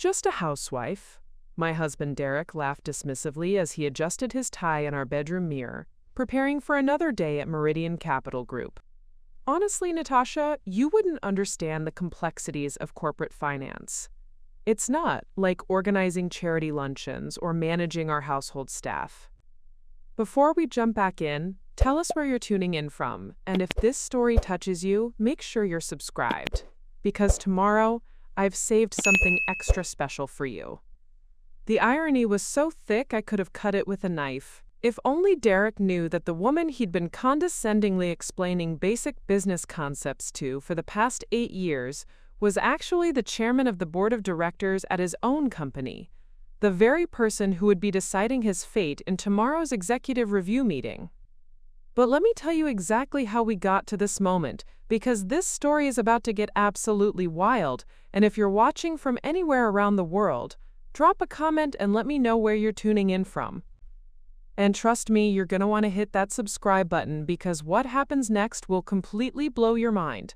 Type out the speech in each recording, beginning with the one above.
Just a housewife. My husband Derek laughed dismissively as he adjusted his tie in our bedroom mirror, preparing for another day at Meridian Capital Group. Honestly, Natasha, you wouldn't understand the complexities of corporate finance. It's not like organizing charity luncheons or managing our household staff. Before we jump back in, tell us where you're tuning in from, and if this story touches you, make sure you're subscribed, because tomorrow, I've saved something extra special for you. The irony was so thick I could have cut it with a knife. If only Derek knew that the woman he'd been condescendingly explaining basic business concepts to for the past 8 years was actually the chairman of the board of directors at his own company, the very person who would be deciding his fate in tomorrow's executive review meeting. But let me tell you exactly how we got to this moment, because this story is about to get absolutely wild, and if you're watching from anywhere around the world, drop a comment and let me know where you're tuning in from. And trust me, you're going to want to hit that subscribe button because what happens next will completely blow your mind.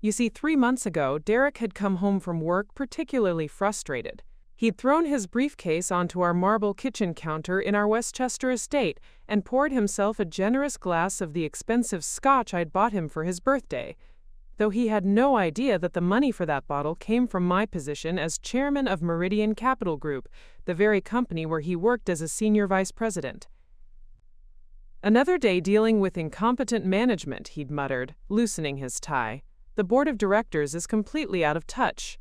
You see, 3 months ago, Derek had come home from work particularly frustrated. He'd thrown his briefcase onto our marble kitchen counter in our Westchester estate and poured himself a generous glass of the expensive scotch I'd bought him for his birthday, though he had no idea that the money for that bottle came from my position as chairman of Meridian Capital Group, the very company where he worked as a senior vice president. Another day dealing with incompetent management, he'd muttered, loosening his tie. The board of directors is completely out of touch.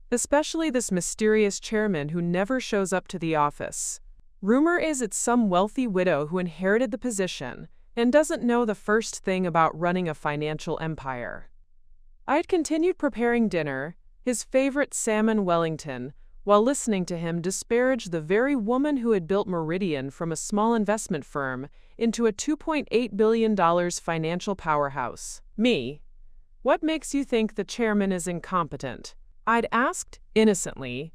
Especially this mysterious chairman who never shows up to the office. Rumor is it's some wealthy widow who inherited the position and doesn't know the first thing about running a financial empire. I'd continued preparing dinner, his favorite salmon Wellington, while listening to him disparage the very woman who had built Meridian from a small investment firm into a $2.8 billion financial powerhouse. Me. What makes you think the chairman is incompetent? I'd asked, innocently,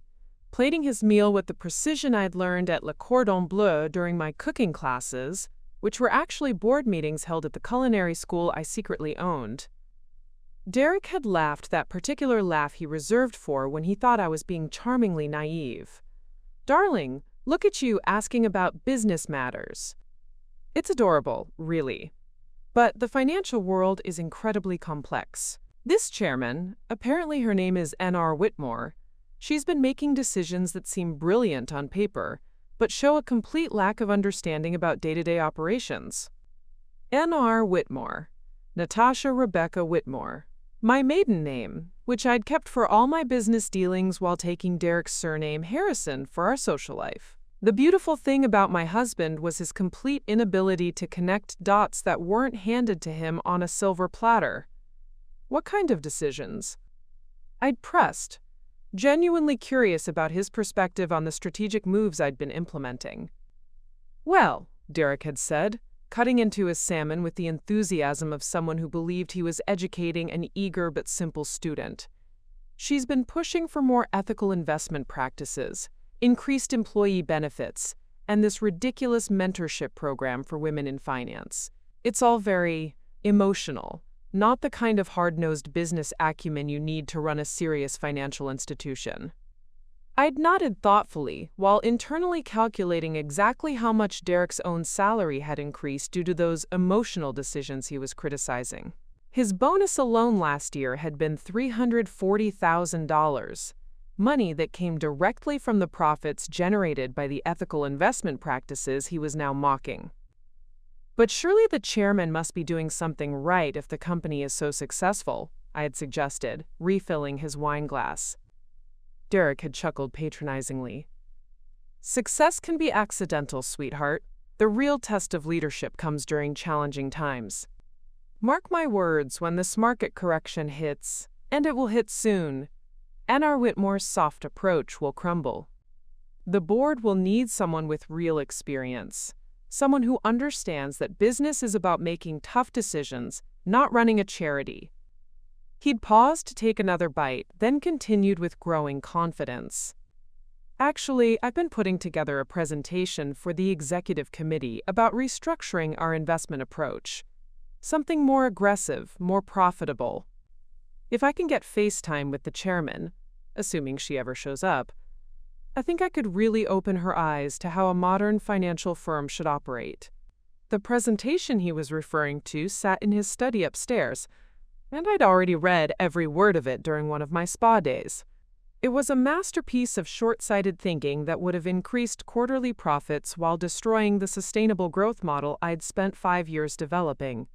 plating his meal with the precision I'd learned at Le Cordon Bleu during my cooking classes, which were actually board meetings held at the culinary school I secretly owned. Derek had laughed that particular laugh he reserved for when he thought I was being charmingly naive. Darling, look at you asking about business matters. It's adorable, really. But the financial world is incredibly complex. This chairman, apparently her name is N.R. Whitmore, she's been making decisions that seem brilliant on paper, but show a complete lack of understanding about day-to-day operations. N.R. Whitmore, Natasha Rebecca Whitmore, my maiden name, which I'd kept for all my business dealings while taking Derek's surname Harrison for our social life. The beautiful thing about my husband was his complete inability to connect dots that weren't handed to him on a silver platter. What kind of decisions? I'd pressed, genuinely curious about his perspective on the strategic moves I'd been implementing. Well, Derek had said, cutting into his salmon with the enthusiasm of someone who believed he was educating an eager but simple student. She's been pushing for more ethical investment practices, increased employee benefits, and this ridiculous mentorship program for women in finance. It's all very emotional, not the kind of hard-nosed business acumen you need to run a serious financial institution. I'd nodded thoughtfully, while internally calculating exactly how much Derek's own salary had increased due to those emotional decisions he was criticizing. His bonus alone last year had been $340,000, money that came directly from the profits generated by the ethical investment practices he was now mocking. But surely the chairman must be doing something right if the company is so successful, I had suggested, refilling his wine glass. Derek had chuckled patronizingly. Success can be accidental, sweetheart. The real test of leadership comes during challenging times. Mark my words, when this market correction hits, and it will hit soon, N.R. Whitmore's soft approach will crumble. The board will need someone with real experience, someone who understands that business is about making tough decisions, not running a charity. He'd paused to take another bite, then continued with growing confidence. Actually, I've been putting together a presentation for the executive committee about restructuring our investment approach. Something more aggressive, more profitable. If I can get FaceTime with the chairman, assuming she ever shows up, I think I could really open her eyes to how a modern financial firm should operate. The presentation he was referring to sat in his study upstairs, and I'd already read every word of it during one of my spa days. It was a masterpiece of short-sighted thinking that would have increased quarterly profits while destroying the sustainable growth model I'd spent 5 years developing.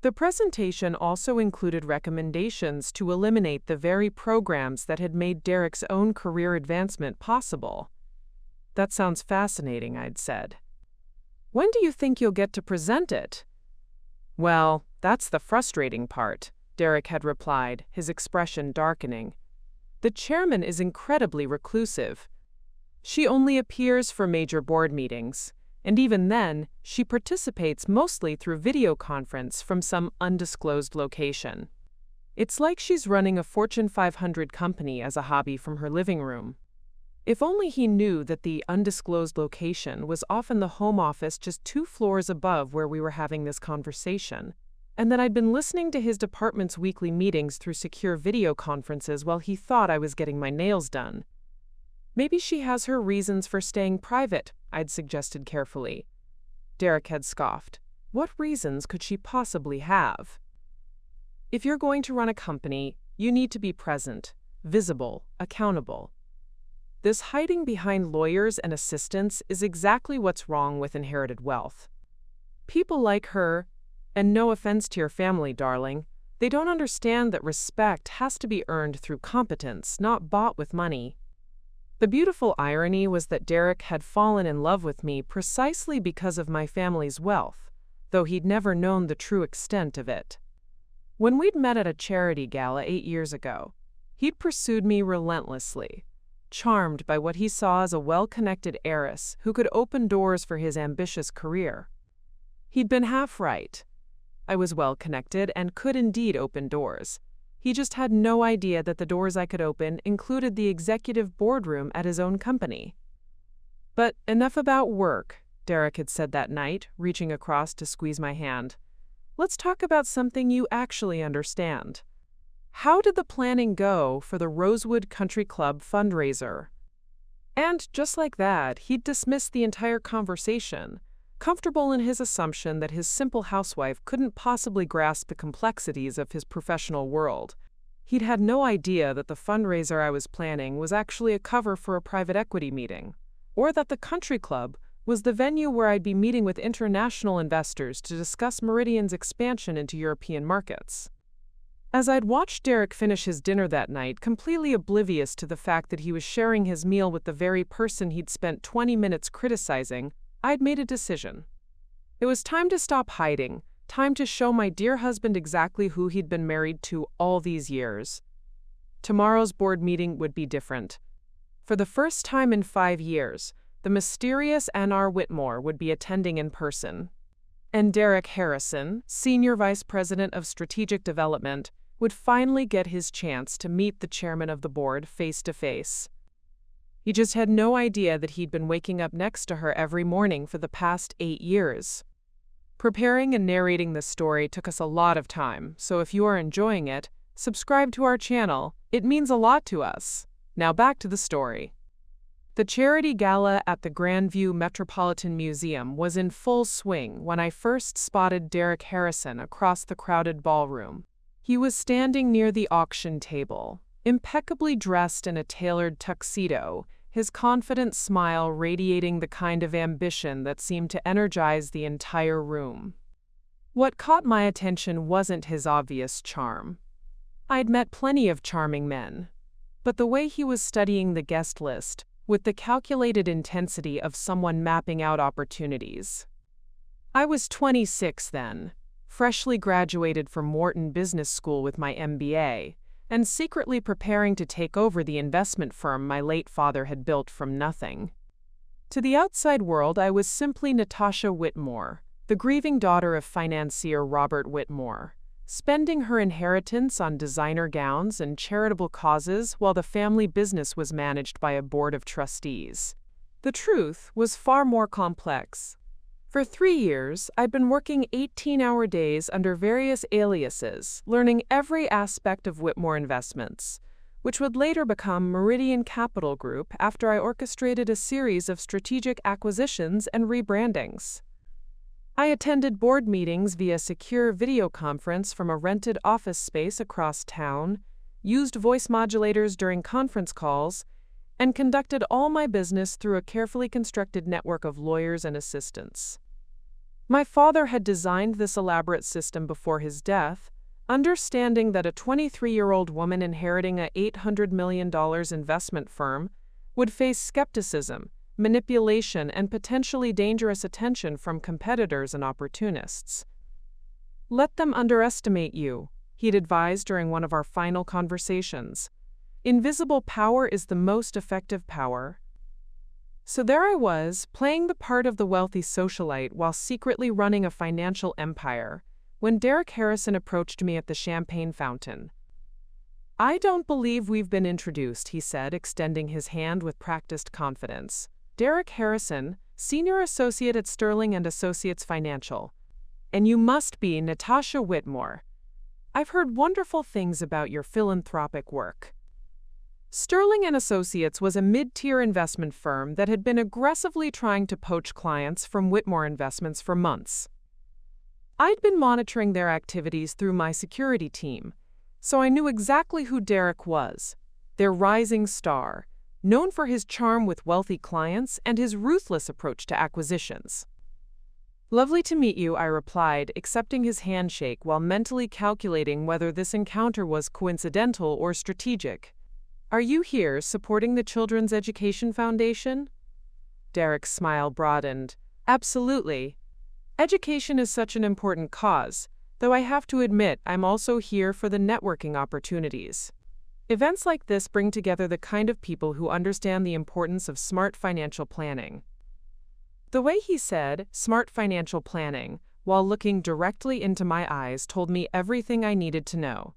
The presentation also included recommendations to eliminate the very programs that had made Derek's own career advancement possible. "That sounds fascinating," I'd said. "When do you think you'll get to present it?" "Well, that's the frustrating part," Derek had replied, his expression darkening. "The chairman is incredibly reclusive. She only appears for major board meetings, and even then, she participates mostly through video conference from some undisclosed location. It's like she's running a Fortune 500 company as a hobby from her living room." If only he knew that the undisclosed location was often the home office just 2 floors above where we were having this conversation, and that I'd been listening to his department's weekly meetings through secure video conferences while he thought I was getting my nails done. "Maybe she has her reasons for staying private," I'd suggested carefully. Derek had scoffed. "What reasons could she possibly have?" "If you're going to run a company, you need to be present, visible, accountable. This hiding behind lawyers and assistants is exactly what's wrong with inherited wealth. People like her, and no offense to your family, darling, they don't understand that respect has to be earned through competence, not bought with money." The beautiful irony was that Derek had fallen in love with me precisely because of my family's wealth, though he'd never known the true extent of it. When we'd met at a charity gala 8 years ago, he'd pursued me relentlessly, charmed by what he saw as a well-connected heiress who could open doors for his ambitious career. He'd been half right. I was well-connected and could indeed open doors. He just had no idea that the doors I could open included the executive boardroom at his own company. "But enough about work," Derek had said that night, reaching across to squeeze my hand. "Let's talk about something you actually understand. How did the planning go for the Rosewood Country Club fundraiser?" And just like that, he'd dismissed the entire conversation, comfortable in his assumption that his simple housewife couldn't possibly grasp the complexities of his professional world. He'd had no idea that the fundraiser I was planning was actually a cover for a private equity meeting, or that the country club was the venue where I'd be meeting with international investors to discuss Meridian's expansion into European markets. As I'd watched Derek finish his dinner that night, completely oblivious to the fact that he was sharing his meal with the very person he'd spent 20 minutes criticizing, I'd made a decision. It was time to stop hiding, time to show my dear husband exactly who he'd been married to all these years. Tomorrow's board meeting would be different. For the first time in 5 years, the mysterious N.R. Whitmore would be attending in person. And Derek Harrison, Senior Vice President of Strategic Development, would finally get his chance to meet the chairman of the board face to face. He just had no idea that he'd been waking up next to her every morning for the past 8 years. Preparing and narrating this story took us a lot of time, so if you are enjoying it, subscribe to our channel. It means a lot to us. Now back to the story. The charity gala at the Grandview Metropolitan Museum was in full swing when I first spotted Derek Harrison across the crowded ballroom. He was standing near the auction table, impeccably dressed in a tailored tuxedo, his confident smile radiating the kind of ambition that seemed to energize the entire room. What caught my attention wasn't his obvious charm. I'd met plenty of charming men, but the way he was studying the guest list, with the calculated intensity of someone mapping out opportunities. I was 26 then, freshly graduated from Wharton Business School with my MBA, and secretly preparing to take over the investment firm my late father had built from nothing. To the outside world, I was simply Natasha Whitmore, the grieving daughter of financier Robert Whitmore, spending her inheritance on designer gowns and charitable causes while the family business was managed by a board of trustees. The truth was far more complex. For 3 years, I'd been working 18-hour days under various aliases, learning every aspect of Whitmore Investments, which would later become Meridian Capital Group after I orchestrated a series of strategic acquisitions and rebrandings. I attended board meetings via secure video conference from a rented office space across town, used voice modulators during conference calls, and conducted all my business through a carefully constructed network of lawyers and assistants. My father had designed this elaborate system before his death, understanding that a 23-year-old woman inheriting a $800 million investment firm would face skepticism, manipulation, and potentially dangerous attention from competitors and opportunists. "Let them underestimate you," he'd advised during one of our final conversations. "Invisible power is the most effective power." So there I was, playing the part of the wealthy socialite while secretly running a financial empire, when Derek Harrison approached me at the champagne fountain. "I don't believe we've been introduced," he said, extending his hand with practiced confidence. "Derek Harrison, Senior Associate at Sterling & Associates Financial. And you must be Natasha Whitmore. I've heard wonderful things about your philanthropic work." Sterling & Associates was a mid-tier investment firm that had been aggressively trying to poach clients from Whitmore Investments for months. I'd been monitoring their activities through my security team, so I knew exactly who Derek was, their rising star, known for his charm with wealthy clients and his ruthless approach to acquisitions. "Lovely to meet you," I replied, accepting his handshake while mentally calculating whether this encounter was coincidental or strategic. "Are you here supporting the Children's Education Foundation?" Derek's smile broadened. "Absolutely. Education is such an important cause, though I have to admit I'm also here for the networking opportunities. Events like this bring together the kind of people who understand the importance of smart financial planning." The way he said "smart financial planning" while looking directly into my eyes told me everything I needed to know.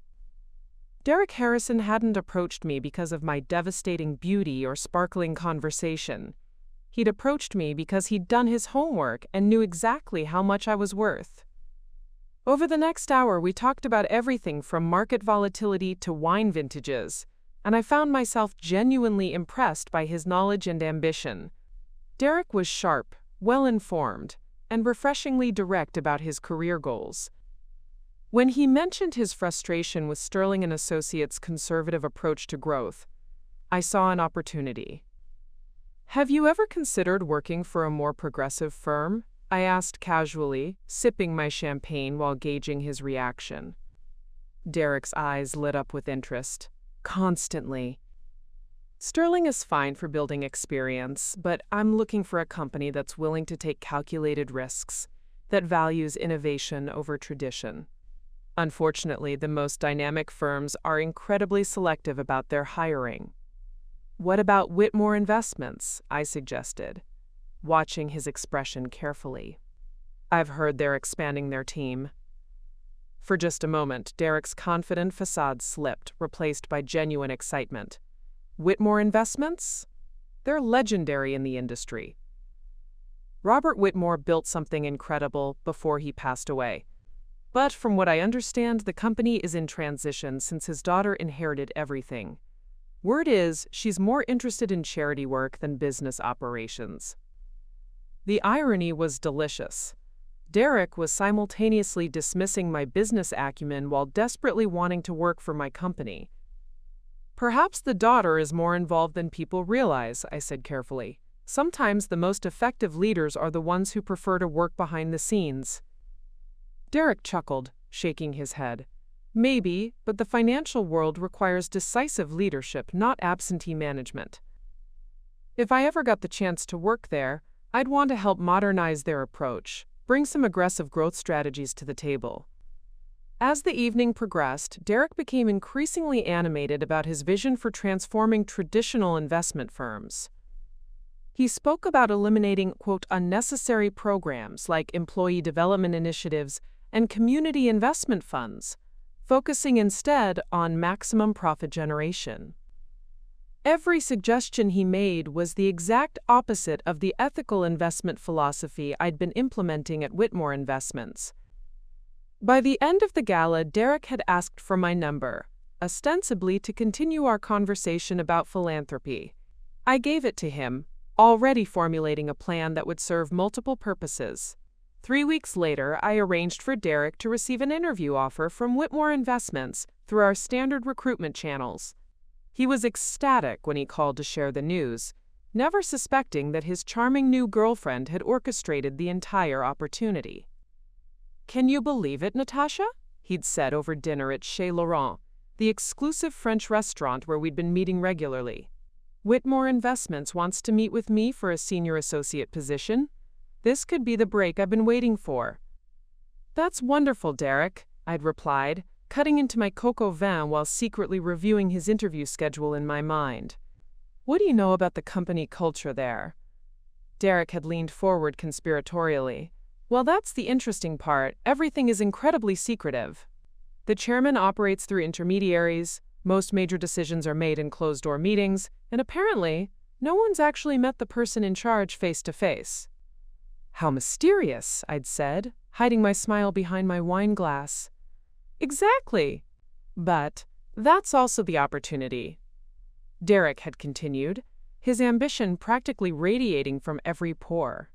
Derek Harrison hadn't approached me because of my devastating beauty or sparkling conversation. He'd approached me because he'd done his homework and knew exactly how much I was worth. Over the next hour, we talked about everything from market volatility to wine vintages, and I found myself genuinely impressed by his knowledge and ambition. Derek was sharp, well-informed, and refreshingly direct about his career goals. When he mentioned his frustration with Sterling & Associates' conservative approach to growth, I saw an opportunity. "Have you ever considered working for a more progressive firm?" I asked casually, sipping my champagne while gauging his reaction. Derek's eyes lit up with interest. "Constantly. Sterling is fine for building experience, but I'm looking for a company that's willing to take calculated risks, that values innovation over tradition. Unfortunately, the most dynamic firms are incredibly selective about their hiring." "What about Whitmore Investments?" I suggested, watching his expression carefully. "I've heard they're expanding their team." For just a moment, Derek's confident facade slipped, replaced by genuine excitement. "Whitmore Investments? They're legendary in the industry. Robert Whitmore built something incredible before he passed away. But from what I understand, the company is in transition since his daughter inherited everything. Word is, she's more interested in charity work than business operations." The irony was delicious. Derek was simultaneously dismissing my business acumen while desperately wanting to work for my company. "Perhaps the daughter is more involved than people realize," I said carefully. "Sometimes the most effective leaders are the ones who prefer to work behind the scenes." Derek chuckled, shaking his head. "Maybe, but the financial world requires decisive leadership, not absentee management. If I ever got the chance to work there, I'd want to help modernize their approach, bring some aggressive growth strategies to the table." As the evening progressed, Derek became increasingly animated about his vision for transforming traditional investment firms. He spoke about eliminating, quote, "unnecessary programs like employee development initiatives and community investment funds, focusing instead on maximum profit generation." Every suggestion he made was the exact opposite of the ethical investment philosophy I'd been implementing at Whitmore Investments. By the end of the gala, Derek had asked for my number, ostensibly to continue our conversation about philanthropy. I gave it to him, already formulating a plan that would serve multiple purposes. 3 weeks later, I arranged for Derek to receive an interview offer from Whitmore Investments through our standard recruitment channels. He was ecstatic when he called to share the news, never suspecting that his charming new girlfriend had orchestrated the entire opportunity. "Can you believe it, Natasha?" he'd said over dinner at Chez Laurent, the exclusive French restaurant where we'd been meeting regularly. "Whitmore Investments wants to meet with me for a senior associate position. This could be the break I've been waiting for." "That's wonderful, Derek," I'd replied, cutting into my coq au vin while secretly reviewing his interview schedule in my mind. "What do you know about the company culture there?" Derek had leaned forward conspiratorially. "Well, that's the interesting part. Everything is incredibly secretive. The chairman operates through intermediaries, most major decisions are made in closed-door meetings, and apparently, no one's actually met the person in charge face-to-face." "How mysterious," I'd said, hiding my smile behind my wine glass. "Exactly. But that's also the opportunity," Derek had continued, his ambition practically radiating from every pore.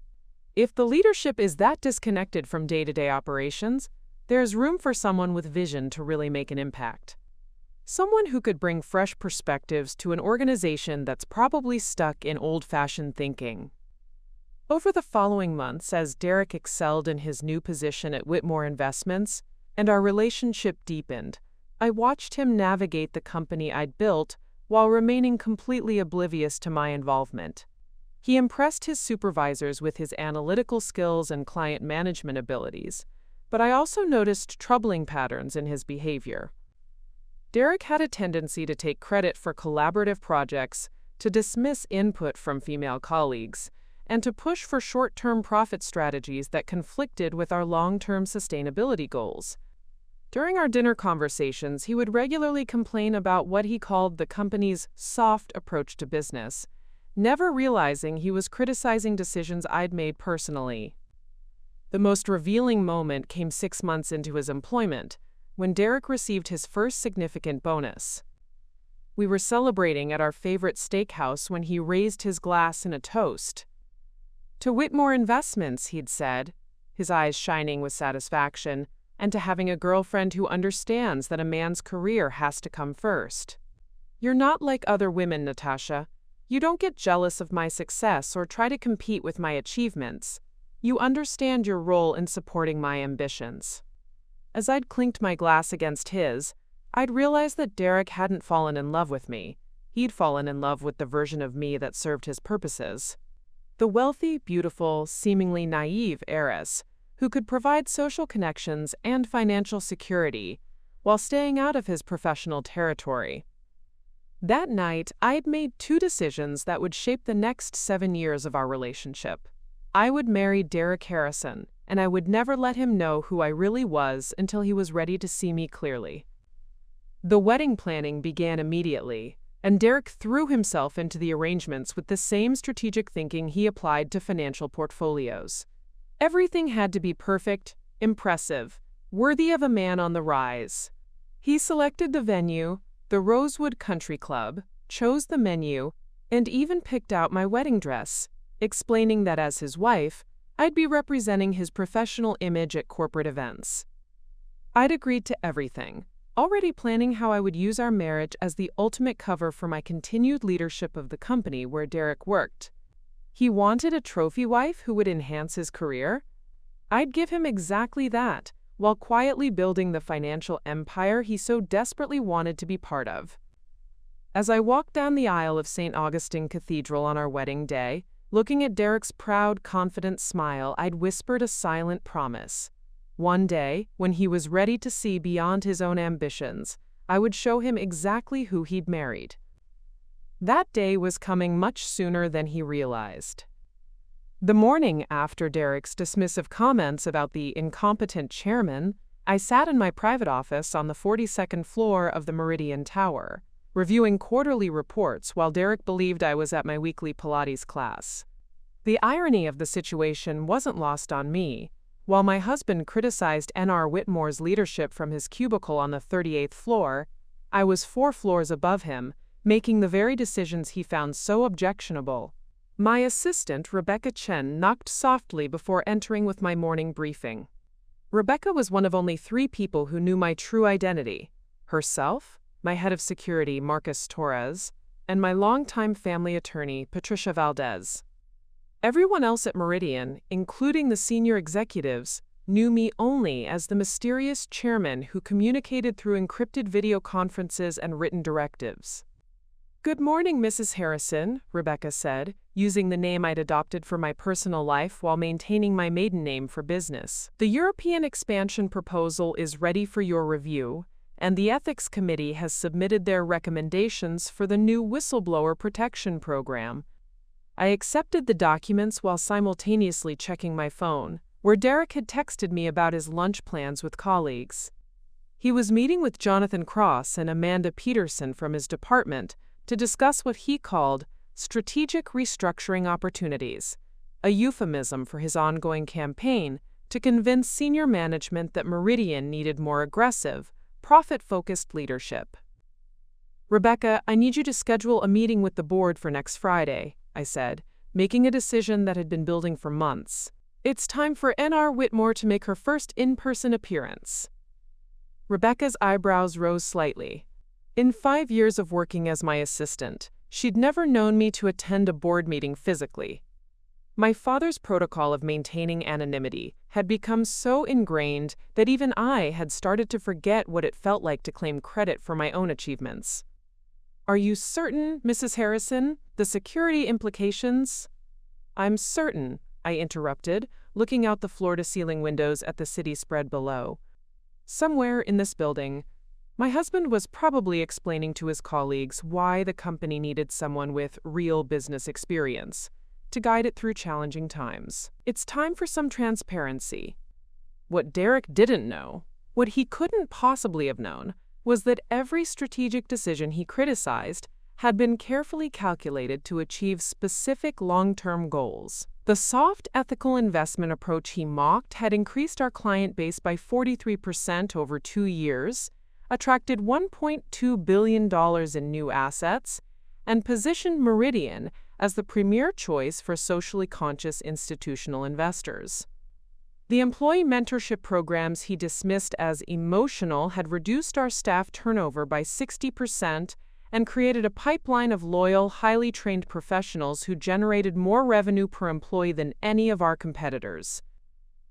"If the leadership is that disconnected from day-to-day operations, there's room for someone with vision to really make an impact. Someone who could bring fresh perspectives to an organization that's probably stuck in old-fashioned thinking." Over the following months, as Derek excelled in his new position at Whitmore Investments and our relationship deepened, I watched him navigate the company I'd built while remaining completely oblivious to my involvement. He impressed his supervisors with his analytical skills and client management abilities, but I also noticed troubling patterns in his behavior. Derek had a tendency to take credit for collaborative projects, to dismiss input from female colleagues, and to push for short-term profit strategies that conflicted with our long-term sustainability goals. During our dinner conversations, he would regularly complain about what he called the company's soft approach to business, never realizing he was criticizing decisions I'd made personally. The most revealing moment came 6 months into his employment, when Derek received his first significant bonus. We were celebrating at our favorite steakhouse when he raised his glass in a toast. "To Whitmore Investments," he'd said, his eyes shining with satisfaction, "and to having a girlfriend who understands that a man's career has to come first. You're not like other women, Natasha. You don't get jealous of my success or try to compete with my achievements. You understand your role in supporting my ambitions." As I'd clinked my glass against his, I'd realized that Derek hadn't fallen in love with me. He'd fallen in love with the version of me that served his purposes. The wealthy, beautiful, seemingly naive heiress who could provide social connections and financial security while staying out of his professional territory. That night, I'd made 2 decisions that would shape the next 7 years of our relationship. I would marry Derek Harrison, and I would never let him know who I really was until he was ready to see me clearly. The wedding planning began immediately, and Derek threw himself into the arrangements with the same strategic thinking he applied to financial portfolios. Everything had to be perfect, impressive, worthy of a man on the rise. He selected the venue, the Rosewood Country Club, chose the menu, and even picked out my wedding dress, explaining that as his wife, I'd be representing his professional image at corporate events. I'd agreed to everything, already planning how I would use our marriage as the ultimate cover for my continued leadership of the company where Derek worked. He wanted a trophy wife who would enhance his career. I'd give him exactly that, while quietly building the financial empire he so desperately wanted to be part of. As I walked down the aisle of St. Augustine Cathedral on our wedding day, looking at Derek's proud, confident smile, I'd whispered a silent promise. One day, when he was ready to see beyond his own ambitions, I would show him exactly who he'd married. That day was coming much sooner than he realized. The morning after Derek's dismissive comments about the incompetent chairman, I sat in my private office on the 42nd floor of the Meridian Tower, reviewing quarterly reports while Derek believed I was at my weekly Pilates class. The irony of the situation wasn't lost on me. While my husband criticized N.R. Whitmore's leadership from his cubicle on the 38th floor, I was 4 floors above him, making the very decisions he found so objectionable. My assistant, Rebecca Chen, knocked softly before entering with my morning briefing. Rebecca was one of only 3 people who knew my true identity: herself, my head of security, Marcus Torres, and my longtime family attorney, Patricia Valdez. Everyone else at Meridian, including the senior executives, knew me only as the mysterious chairman who communicated through encrypted video conferences and written directives. "Good morning, Mrs. Harrison," Rebecca said, using the name I'd adopted for my personal life while maintaining my maiden name for business. "The European expansion proposal is ready for your review, and the Ethics Committee has submitted their recommendations for the new whistleblower protection program." I accepted the documents while simultaneously checking my phone, where Derek had texted me about his lunch plans with colleagues. He was meeting with Jonathan Cross and Amanda Peterson from his department to discuss what he called strategic restructuring opportunities, a euphemism for his ongoing campaign to convince senior management that Meridian needed more aggressive, profit-focused leadership. "Rebecca, I need you to schedule a meeting with the board for next Friday," I said, making a decision that had been building for months. "It's time for N.R. Whitmore to make her first in-person appearance." Rebecca's eyebrows rose slightly. In 5 years of working as my assistant, she'd never known me to attend a board meeting physically. My father's protocol of maintaining anonymity had become so ingrained that even I had started to forget what it felt like to claim credit for my own achievements. "Are you certain, Mrs. Harrison? The security implications?" "I'm certain," I interrupted, looking out the floor-to-ceiling windows at the city spread below. Somewhere in this building, my husband was probably explaining to his colleagues why the company needed someone with real business experience to guide it through challenging times. It's time for some transparency. What Derek didn't know, what he couldn't possibly have known, was that every strategic decision he criticized had been carefully calculated to achieve specific long-term goals. The soft, ethical investment approach he mocked had increased our client base by 43% over 2 years, attracted $1.2 billion in new assets, and positioned Meridian as the premier choice for socially conscious institutional investors. The employee mentorship programs he dismissed as emotional had reduced our staff turnover by 60% and created a pipeline of loyal, highly trained professionals who generated more revenue per employee than any of our competitors.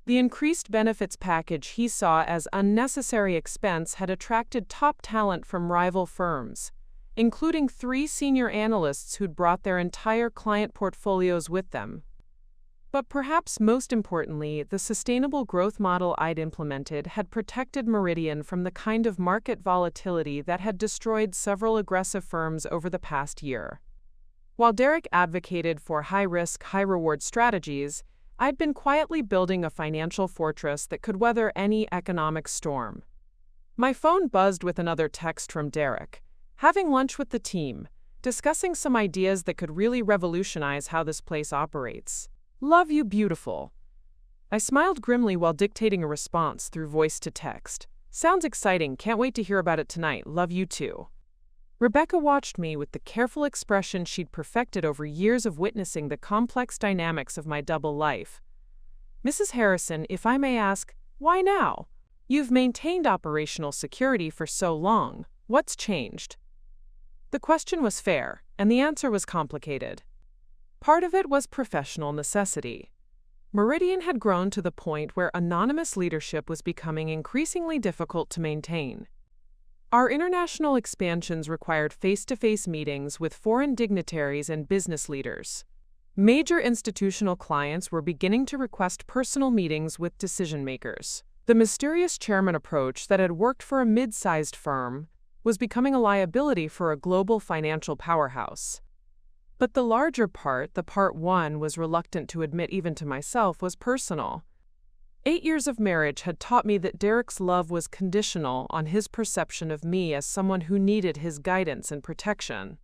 The increased benefits package he saw as unnecessary expense had attracted top talent from rival firms, including 3 senior analysts who'd brought their entire client portfolios with them. But perhaps most importantly, the sustainable growth model I'd implemented had protected Meridian from the kind of market volatility that had destroyed several aggressive firms over the past year. While Derek advocated for high-risk, high-reward strategies, I'd been quietly building a financial fortress that could weather any economic storm. My phone buzzed with another text from Derek, having lunch with the team, discussing some ideas that could really revolutionize how this place operates. "Love you, beautiful." I smiled grimly while dictating a response through voice to text. "Sounds exciting, can't wait to hear about it tonight, love you too." Rebecca watched me with the careful expression she'd perfected over years of witnessing the complex dynamics of my double life. "Mrs. Harrison, if I may ask, why now? You've maintained operational security for so long. What's changed?" The question was fair, and the answer was complicated. Part of it was professional necessity. Meridian had grown to the point where anonymous leadership was becoming increasingly difficult to maintain. Our international expansions required face-to-face meetings with foreign dignitaries and business leaders. Major institutional clients were beginning to request personal meetings with decision-makers. The mysterious chairman approach that had worked for a mid-sized firm was becoming a liability for a global financial powerhouse. But the larger part, the part one was reluctant to admit even to myself, was personal. 8 years of marriage had taught me that Derek's love was conditional on his perception of me as someone who needed his guidance and protection.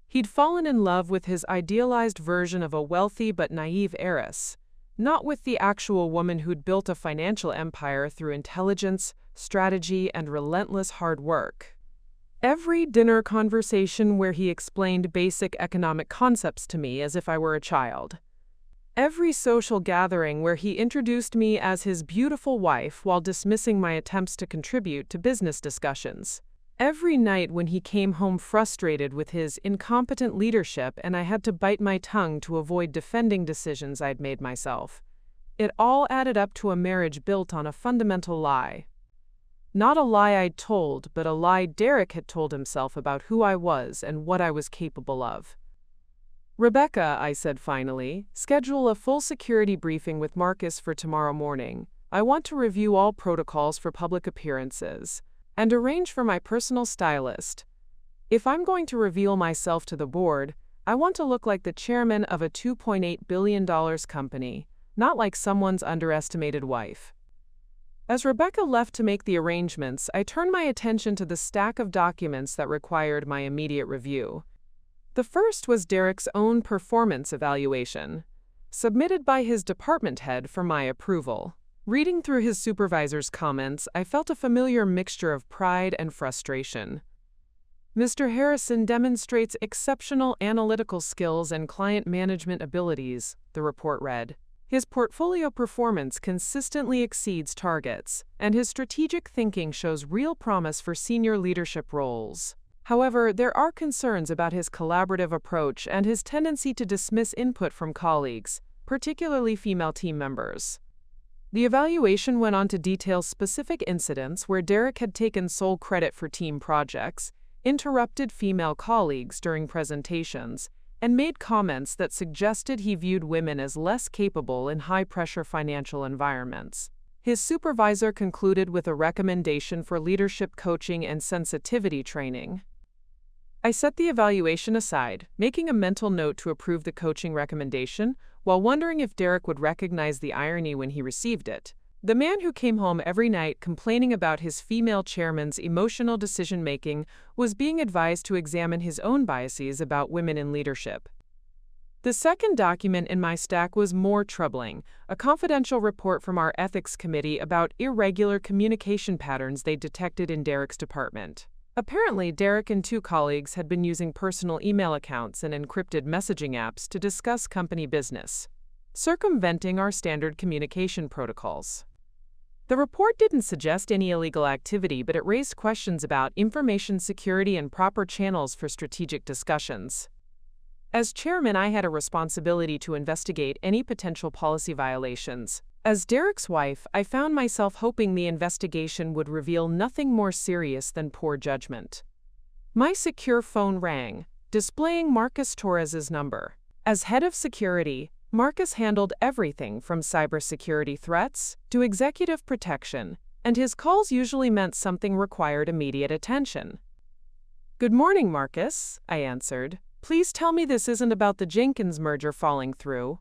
He'd fallen in love with his idealized version of a wealthy but naive heiress, not with the actual woman who'd built a financial empire through intelligence, strategy, and relentless hard work. Every dinner conversation where he explained basic economic concepts to me as if I were a child. Every social gathering where he introduced me as his beautiful wife while dismissing my attempts to contribute to business discussions. Every night when he came home frustrated with his incompetent leadership and I had to bite my tongue to avoid defending decisions I'd made myself. It all added up to a marriage built on a fundamental lie. Not a lie I'd told, but a lie Derek had told himself about who I was and what I was capable of. "Rebecca," I said finally, "schedule a full security briefing with Marcus for tomorrow morning. I want to review all protocols for public appearances and arrange for my personal stylist. If I'm going to reveal myself to the board, I want to look like the chairman of a $2.8 billion company, not like someone's underestimated wife." As Rebecca left to make the arrangements, I turned my attention to the stack of documents that required my immediate review. The first was Derek's own performance evaluation, submitted by his department head for my approval. Reading through his supervisor's comments, I felt a familiar mixture of pride and frustration. "Mr. Harrison demonstrates exceptional analytical skills and client management abilities," the report read. "His portfolio performance consistently exceeds targets, and his strategic thinking shows real promise for senior leadership roles. However, there are concerns about his collaborative approach and his tendency to dismiss input from colleagues, particularly female team members." The evaluation went on to detail specific incidents where Derek had taken sole credit for team projects, interrupted female colleagues during presentations, and made comments that suggested he viewed women as less capable in high-pressure financial environments. His supervisor concluded with a recommendation for leadership coaching and sensitivity training. I set the evaluation aside, making a mental note to approve the coaching recommendation, while wondering if Derek would recognize the irony when he received it. The man who came home every night complaining about his female chairman's emotional decision-making was being advised to examine his own biases about women in leadership. The second document in my stack was more troubling, a confidential report from our ethics committee about irregular communication patterns they detected in Derek's department. Apparently, Derek and two colleagues had been using personal email accounts and encrypted messaging apps to discuss company business, circumventing our standard communication protocols. The report didn't suggest any illegal activity, but it raised questions about information security and proper channels for strategic discussions. As chairman, I had a responsibility to investigate any potential policy violations. As Derek's wife, I found myself hoping the investigation would reveal nothing more serious than poor judgment. My secure phone rang, displaying Marcus Torres's number. As head of security, Marcus handled everything from cybersecurity threats to executive protection, and his calls usually meant something required immediate attention. "Good morning, Marcus," I answered. "Please tell me this isn't about the Jenkins merger falling through."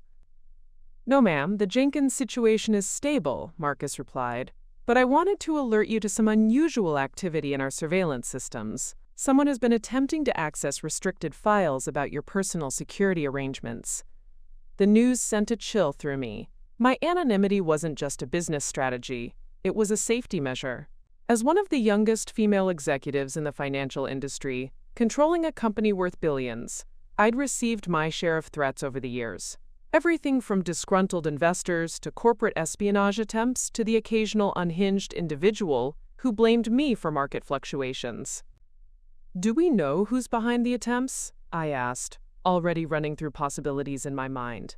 "No, ma'am, the Jenkins situation is stable," Marcus replied, "but I wanted to alert you to some unusual activity in our surveillance systems. Someone has been attempting to access restricted files about your personal security arrangements." The news sent a chill through me. My anonymity wasn't just a business strategy, it was a safety measure. As one of the youngest female executives in the financial industry, controlling a company worth billions, I'd received my share of threats over the years. Everything from disgruntled investors to corporate espionage attempts to the occasional unhinged individual who blamed me for market fluctuations. "Do we know who's behind the attempts?" I asked, already running through possibilities in my mind.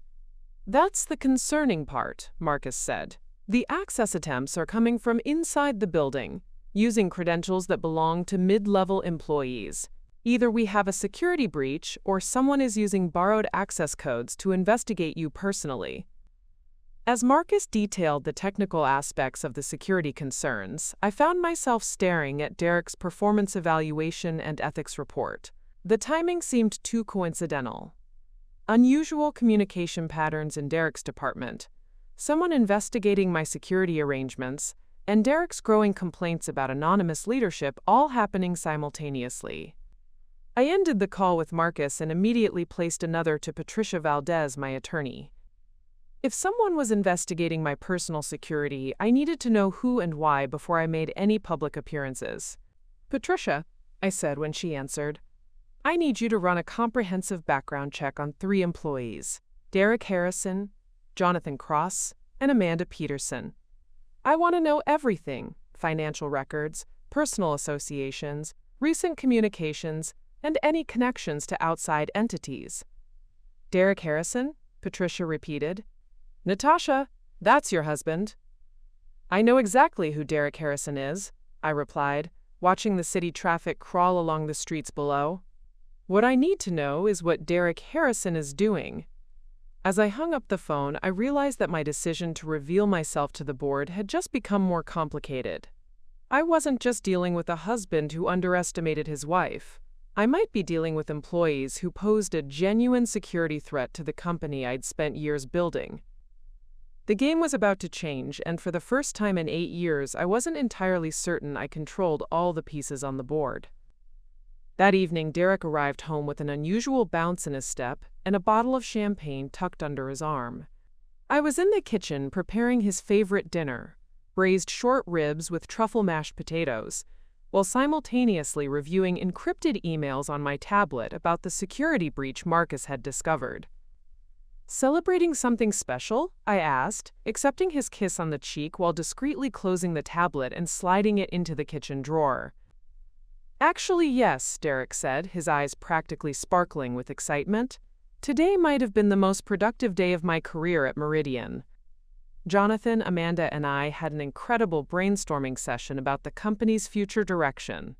"That's the concerning part," Marcus said. "The access attempts are coming from inside the building, using credentials that belong to mid-level employees. Either we have a security breach or someone is using borrowed access codes to investigate you personally." As Marcus detailed the technical aspects of the security concerns, I found myself staring at Derek's performance evaluation and ethics report. The timing seemed too coincidental. Unusual communication patterns in Derek's department, someone investigating my security arrangements, and Derek's growing complaints about anonymous leadership all happening simultaneously. I ended the call with Marcus and immediately placed another to Patricia Valdez, my attorney. If someone was investigating my personal security, I needed to know who and why before I made any public appearances. "Patricia, I said when she answered. I need you to run a comprehensive background check on 3 employees: Derek Harrison, Jonathan Cross, and Amanda Peterson. I want to know everything: financial records, personal associations, recent communications, and any connections to outside entities. Derek Harrison? Patricia repeated. Natasha, that's your husband. I know exactly who Derek Harrison is, I replied, watching the city traffic crawl along the streets below. What I need to know is what Derek Harrison is doing. As I hung up the phone, I realized that my decision to reveal myself to the board had just become more complicated. I wasn't just dealing with a husband who underestimated his wife. I might be dealing with employees who posed a genuine security threat to the company I'd spent years building. The game was about to change, and for the first time in 8 years, I wasn't entirely certain I controlled all the pieces on the board. That evening, Derek arrived home with an unusual bounce in his step and a bottle of champagne tucked under his arm. I was in the kitchen preparing his favorite dinner, braised short ribs with truffle mashed potatoes, while simultaneously reviewing encrypted emails on my tablet about the security breach Marcus had discovered. Celebrating something special? I asked, accepting his kiss on the cheek while discreetly closing the tablet and sliding it into the kitchen drawer. Actually, yes, Derek said, his eyes practically sparkling with excitement. Today might have been the most productive day of my career at Meridian. Jonathan, Amanda, and I had an incredible brainstorming session about the company's future direction.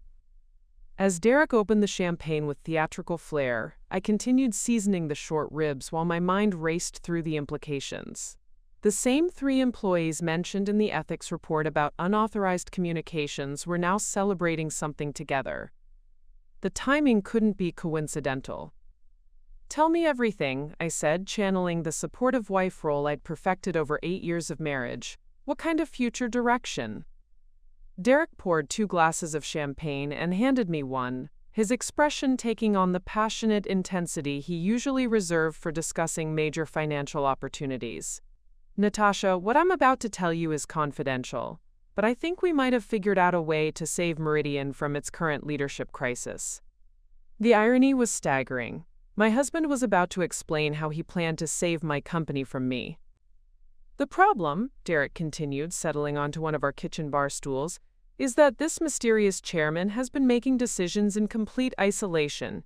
As Derek opened the champagne with theatrical flair, I continued seasoning the short ribs while my mind raced through the implications. The same 3 employees mentioned in the ethics report about unauthorized communications were now celebrating something together. The timing couldn't be coincidental. Tell me everything, I said, channeling the supportive wife role I'd perfected over 8 years of marriage. What kind of future direction? Derek poured 2 glasses of champagne and handed me one, his expression taking on the passionate intensity he usually reserved for discussing major financial opportunities. Natasha, what I'm about to tell you is confidential, but I think we might have figured out a way to save Meridian from its current leadership crisis. The irony was staggering. My husband was about to explain how he planned to save my company from me. The problem, Derek continued, settling onto one of our kitchen bar stools, is that this mysterious chairman has been making decisions in complete isolation.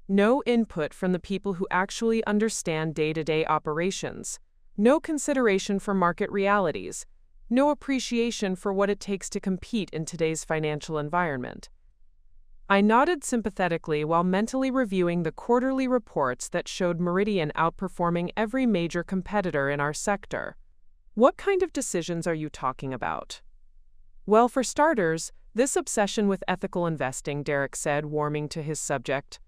No input from the people who actually understand day-to-day operations. No consideration for market realities. No appreciation for what it takes to compete in today's financial environment. I nodded sympathetically while mentally reviewing the quarterly reports that showed Meridian outperforming every major competitor in our sector. What kind of decisions are you talking about? Well, for starters, this obsession with ethical investing, Derek said, warming to his subject.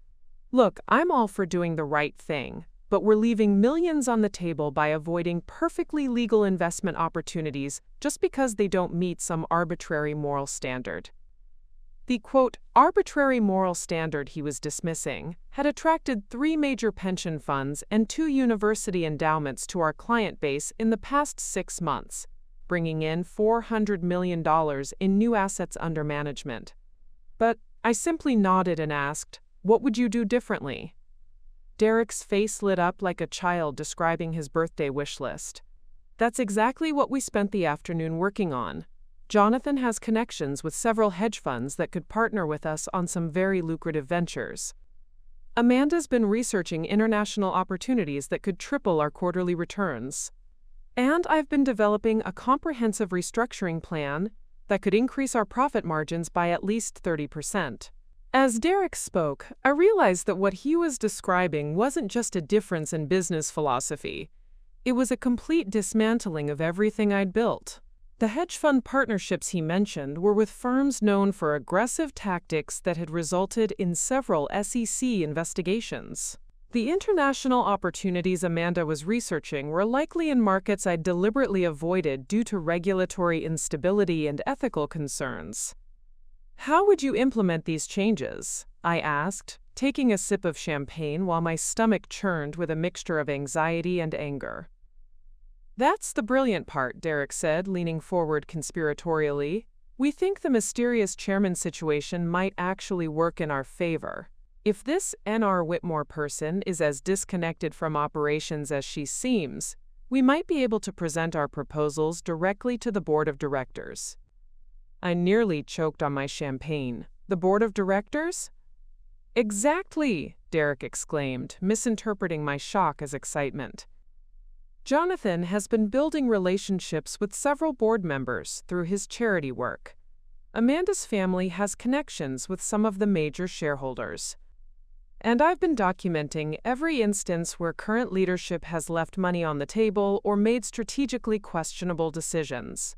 Look, I'm all for doing the right thing, but we're leaving millions on the table by avoiding perfectly legal investment opportunities just because they don't meet some arbitrary moral standard. The, quote, arbitrary moral standard he was dismissing had attracted 3 major pension funds and 2 university endowments to our client base in the past 6 months, bringing in $400 million in new assets under management. But I simply nodded and asked, what would you do differently? Derek's face lit up like a child describing his birthday wish list. That's exactly what we spent the afternoon working on. Jonathan has connections with several hedge funds that could partner with us on some very lucrative ventures. Amanda's been researching international opportunities that could triple our quarterly returns. And I've been developing a comprehensive restructuring plan that could increase our profit margins by at least 30%. As Derek spoke, I realized that what he was describing wasn't just a difference in business philosophy. It was a complete dismantling of everything I'd built. The hedge fund partnerships he mentioned were with firms known for aggressive tactics that had resulted in several SEC investigations. The international opportunities Amanda was researching were likely in markets I'd deliberately avoided due to regulatory instability and ethical concerns. How would you implement these changes? I asked, taking a sip of champagne while my stomach churned with a mixture of anxiety and anger. That's the brilliant part, Derek said, leaning forward conspiratorially. We think the mysterious chairman situation might actually work in our favor. If this N.R. Whitmore person is as disconnected from operations as she seems, we might be able to present our proposals directly to the board of directors. I nearly choked on my champagne. The board of directors? Exactly, Derek exclaimed, misinterpreting my shock as excitement. Jonathan has been building relationships with several board members through his charity work. Amanda's family has connections with some of the major shareholders. And I've been documenting every instance where current leadership has left money on the table or made strategically questionable decisions.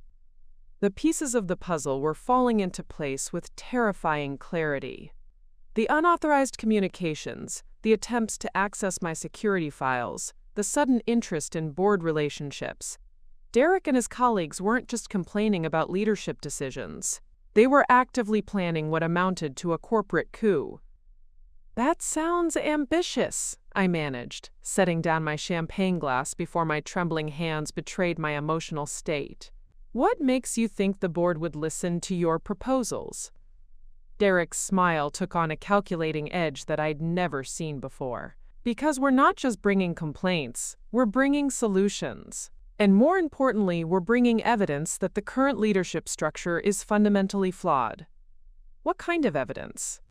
The pieces of the puzzle were falling into place with terrifying clarity. The unauthorized communications, the attempts to access my security files, the sudden interest in board relationships. Derek and his colleagues weren't just complaining about leadership decisions. They were actively planning what amounted to a corporate coup. That sounds ambitious, I managed, setting down my champagne glass before my trembling hands betrayed my emotional state. What makes you think the board would listen to your proposals? Derek's smile took on a calculating edge that I'd never seen before. Because we're not just bringing complaints, we're bringing solutions. And more importantly, we're bringing evidence that the current leadership structure is fundamentally flawed. What kind of evidence?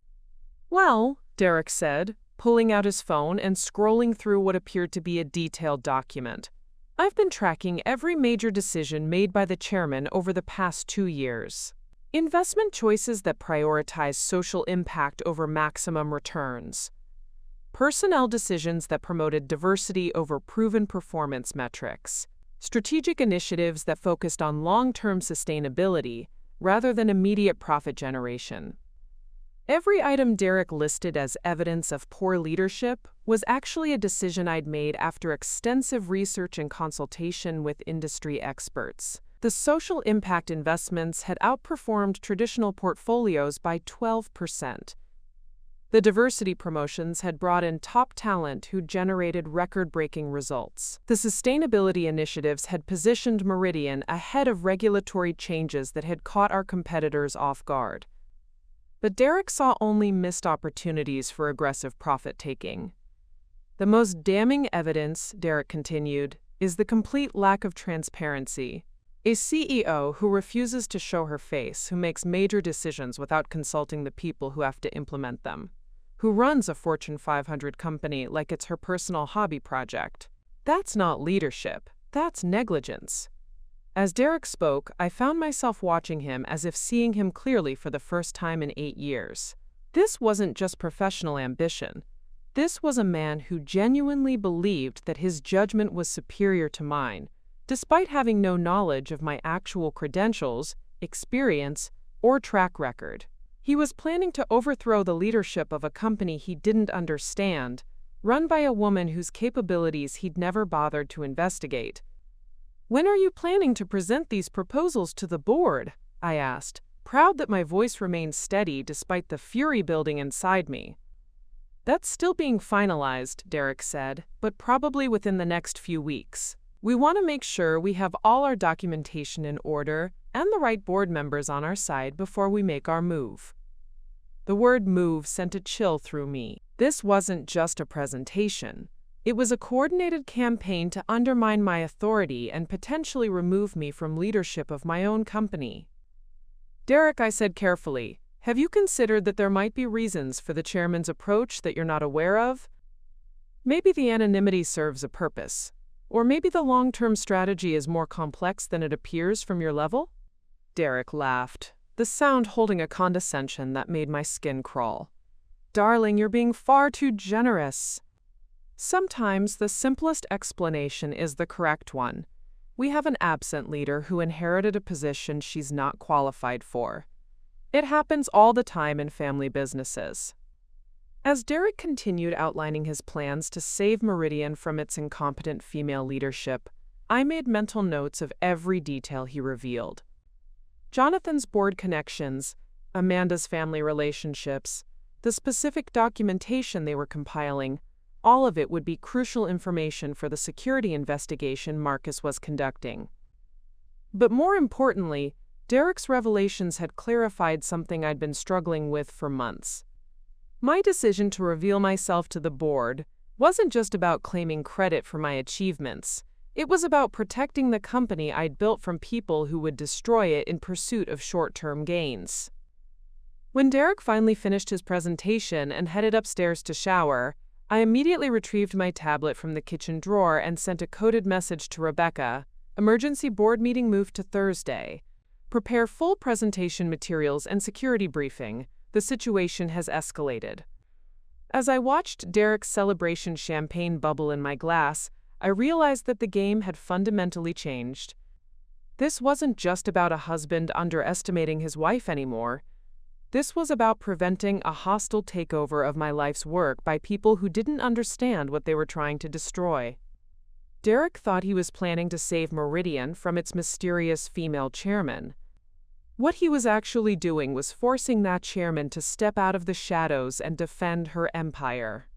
Well, Derek said, pulling out his phone and scrolling through what appeared to be a detailed document. I've been tracking every major decision made by the chairman over the past 2 years. Investment choices that prioritize social impact over maximum returns. Personnel decisions that promoted diversity over proven performance metrics. Strategic initiatives that focused on long-term sustainability rather than immediate profit generation. Every item Derek listed as evidence of poor leadership was actually a decision I'd made after extensive research and consultation with industry experts. The social impact investments had outperformed traditional portfolios by 12%. The diversity promotions had brought in top talent who generated record-breaking results. The sustainability initiatives had positioned Meridian ahead of regulatory changes that had caught our competitors off guard. But Derek saw only missed opportunities for aggressive profit-taking. The most damning evidence, Derek continued, is the complete lack of transparency. A CEO who refuses to show her face, who makes major decisions without consulting the people who have to implement them, who runs a Fortune 500 company like it's her personal hobby project. That's not leadership, that's negligence. As Derek spoke, I found myself watching him as if seeing him clearly for the first time in 8 years. This wasn't just professional ambition. This was a man who genuinely believed that his judgment was superior to mine, despite having no knowledge of my actual credentials, experience, or track record. He was planning to overthrow the leadership of a company he didn't understand, run by a woman whose capabilities he'd never bothered to investigate. When are you planning to present these proposals to the board? I asked, proud that my voice remained steady despite the fury building inside me. That's still being finalized, Derek said, but probably within the next few weeks. We want to make sure we have all our documentation in order and the right board members on our side before we make our move. The word move sent a chill through me. This wasn't just a presentation. It was a coordinated campaign to undermine my authority and potentially remove me from leadership of my own company. Derek, I said carefully, have you considered that there might be reasons for the chairman's approach that you're not aware of? Maybe the anonymity serves a purpose. Or maybe the long-term strategy is more complex than it appears from your level? Derek laughed, the sound holding a condescension that made my skin crawl. Darling, you're being far too generous. Sometimes the simplest explanation is the correct one. We have an absent leader who inherited a position she's not qualified for. It happens all the time in family businesses. As Derek continued outlining his plans to save Meridian from its incompetent female leadership, I made mental notes of every detail he revealed. Jonathan's board connections, Amanda's family relationships, the specific documentation they were compiling, all of it would be crucial information for the security investigation Marcus was conducting. But more importantly, Derek's revelations had clarified something I'd been struggling with for months. My decision to reveal myself to the board wasn't just about claiming credit for my achievements. It was about protecting the company I'd built from people who would destroy it in pursuit of short-term gains. When Derek finally finished his presentation and headed upstairs to shower, I immediately retrieved my tablet from the kitchen drawer and sent a coded message to Rebecca. Emergency board meeting moved to Thursday. Prepare full presentation materials and security briefing. The situation has escalated. As I watched Derek's celebration champagne bubble in my glass, I realized that the game had fundamentally changed. This wasn't just about a husband underestimating his wife anymore. This was about preventing a hostile takeover of my life's work by people who didn't understand what they were trying to destroy. Derek thought he was planning to save Meridian from its mysterious female chairman. What he was actually doing was forcing that chairman to step out of the shadows and defend her empire.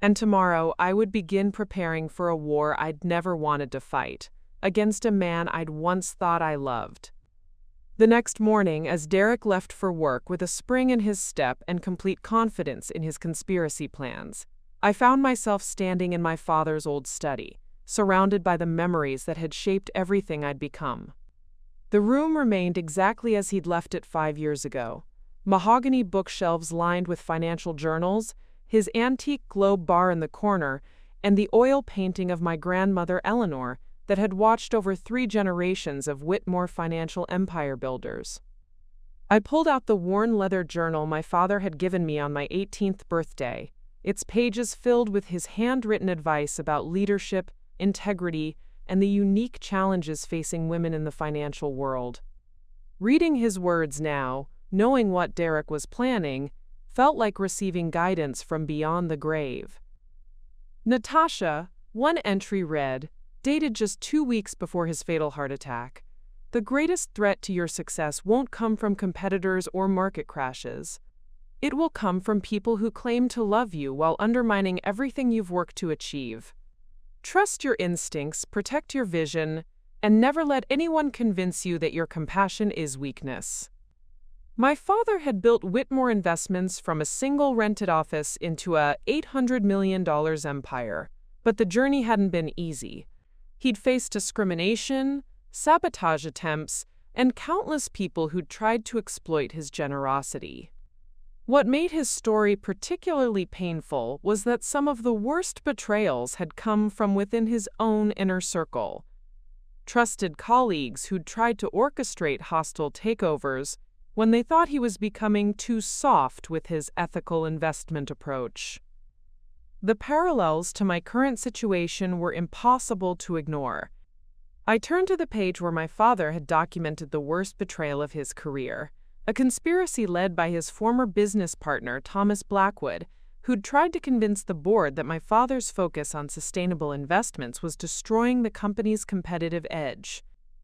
And tomorrow I would begin preparing for a war I'd never wanted to fight, against a man I'd once thought I loved. The next morning, as Derek left for work with a spring in his step and complete confidence in his conspiracy plans, I found myself standing in my father's old study, surrounded by the memories that had shaped everything I'd become. The room remained exactly as he'd left it 5 years ago. Mahogany bookshelves lined with financial journals, his antique globe bar in the corner, and the oil painting of my grandmother Eleanor that had watched over 3 generations of Whitmore financial empire builders. I pulled out the worn leather journal my father had given me on my 18th birthday, its pages filled with his handwritten advice about leadership, integrity, and the unique challenges facing women in the financial world. Reading his words now, knowing what Derek was planning, felt like receiving guidance from beyond the grave. Natasha, one entry read, dated just 2 weeks before his fatal heart attack. The greatest threat to your success won't come from competitors or market crashes. It will come from people who claim to love you while undermining everything you've worked to achieve. Trust your instincts, protect your vision, and never let anyone convince you that your compassion is weakness. My father had built Whitmore Investments from a single rented office into a $800 million empire, but the journey hadn't been easy. He'd faced discrimination, sabotage attempts, and countless people who'd tried to exploit his generosity. What made his story particularly painful was that some of the worst betrayals had come from within his own inner circle. Trusted colleagues who'd tried to orchestrate hostile takeovers when they thought he was becoming too soft with his ethical investment approach. The parallels to my current situation were impossible to ignore. I turned to the page where my father had documented the worst betrayal of his career, a conspiracy led by his former business partner, Thomas Blackwood, who'd tried to convince the board that my father's focus on sustainable investments was destroying the company's competitive edge.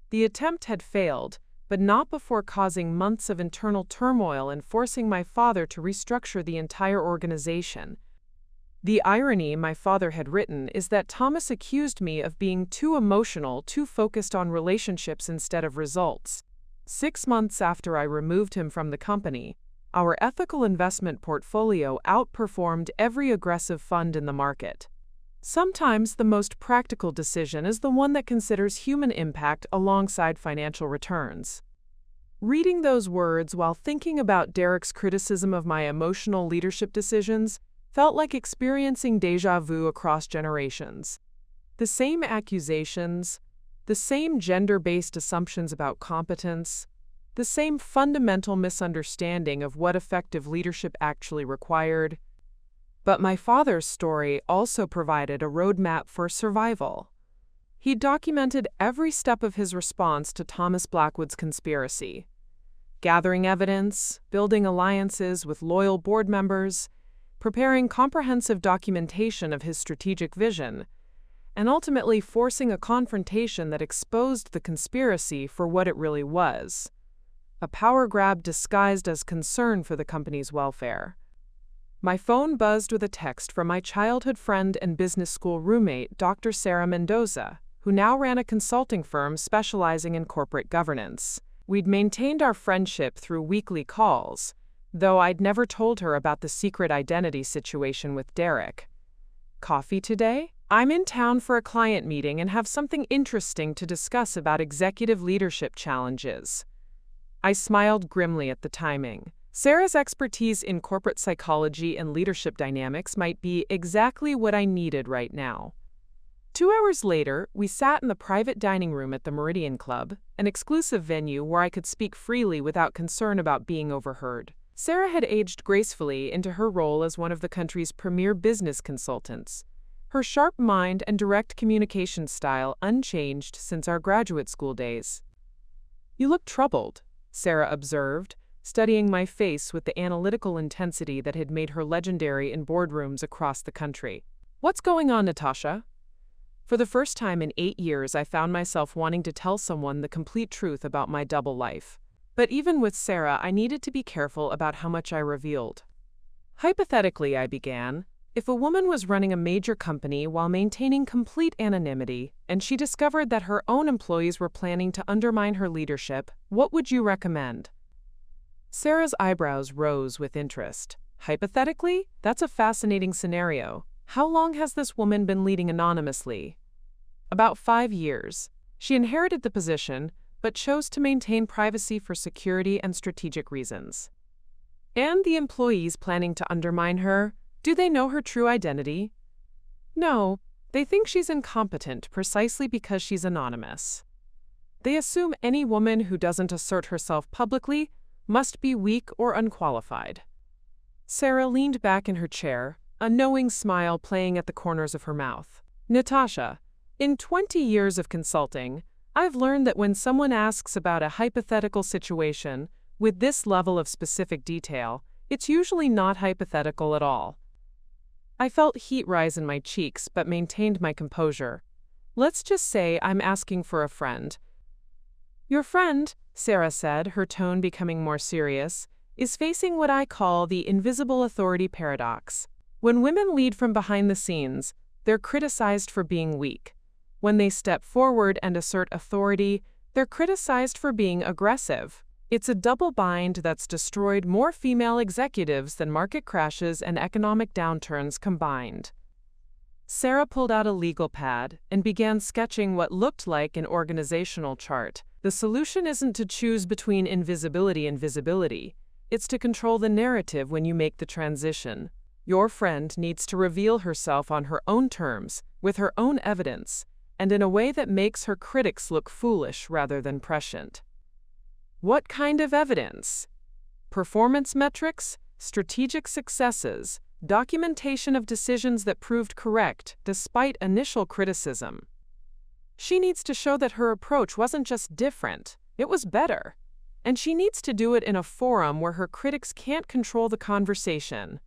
The attempt had failed, but not before causing months of internal turmoil and forcing my father to restructure the entire organization. The irony, my father had written, is that Thomas accused me of being too emotional, too focused on relationships instead of results. 6 months after I removed him from the company, our ethical investment portfolio outperformed every aggressive fund in the market. Sometimes the most practical decision is the one that considers human impact alongside financial returns. Reading those words while thinking about Derek's criticism of my emotional leadership decisions felt like experiencing déjà vu across generations. The same accusations, the same gender-based assumptions about competence, the same fundamental misunderstanding of what effective leadership actually required. But my father's story also provided a roadmap for survival. He documented every step of his response to Thomas Blackwood's conspiracy, gathering evidence, building alliances with loyal board members, preparing comprehensive documentation of his strategic vision, and ultimately forcing a confrontation that exposed the conspiracy for what it really was, a power grab disguised as concern for the company's welfare. My phone buzzed with a text from my childhood friend and business school roommate, Dr. Sarah Mendoza, who now ran a consulting firm specializing in corporate governance. We'd maintained our friendship through weekly calls, though I'd never told her about the secret identity situation with Derek. Coffee today? I'm in town for a client meeting and have something interesting to discuss about executive leadership challenges. I smiled grimly at the timing. Sarah's expertise in corporate psychology and leadership dynamics might be exactly what I needed right now. 2 hours later, we sat in the private dining room at the Meridian Club, an exclusive venue where I could speak freely without concern about being overheard. Sarah had aged gracefully into her role as one of the country's premier business consultants, her sharp mind and direct communication style unchanged since our graduate school days. "You look troubled," Sarah observed, studying my face with the analytical intensity that had made her legendary in boardrooms across the country. "What's going on, Natasha?" For the first time in 8 years, I found myself wanting to tell someone the complete truth about my double life. But even with Sarah, I needed to be careful about how much I revealed. "Hypothetically," I began, "if a woman was running a major company while maintaining complete anonymity, and she discovered that her own employees were planning to undermine her leadership, what would you recommend?" Sarah's eyebrows rose with interest. "Hypothetically? That's a fascinating scenario. How long has this woman been leading anonymously?" "About 5 years. She inherited the position, but chose to maintain privacy for security and strategic reasons." "And the employees planning to undermine her? Do they know her true identity?" "No, they think she's incompetent precisely because she's anonymous. They assume any woman who doesn't assert herself publicly must be weak or unqualified." Sarah leaned back in her chair, a knowing smile playing at the corners of her mouth. "Natasha, in 20 years of consulting, I've learned that when someone asks about a hypothetical situation with this level of specific detail, it's usually not hypothetical at all." I felt heat rise in my cheeks but maintained my composure. "Let's just say I'm asking for a friend." "Your friend," Sarah said, her tone becoming more serious, "is facing what I call the invisible authority paradox. When women lead from behind the scenes, they're criticized for being weak. When they step forward and assert authority, they're criticized for being aggressive. It's a double bind that's destroyed more female executives than market crashes and economic downturns combined." Sarah pulled out a legal pad and began sketching what looked like an organizational chart. "The solution isn't to choose between invisibility and visibility. It's to control the narrative when you make the transition. Your friend needs to reveal herself on her own terms, with her own evidence, and in a way that makes her critics look foolish rather than prescient." "What kind of evidence?" "Performance metrics, strategic successes, documentation of decisions that proved correct despite initial criticism. She needs to show that her approach wasn't just different, it was better. And she needs to do it in a forum where her critics can't control the conversation."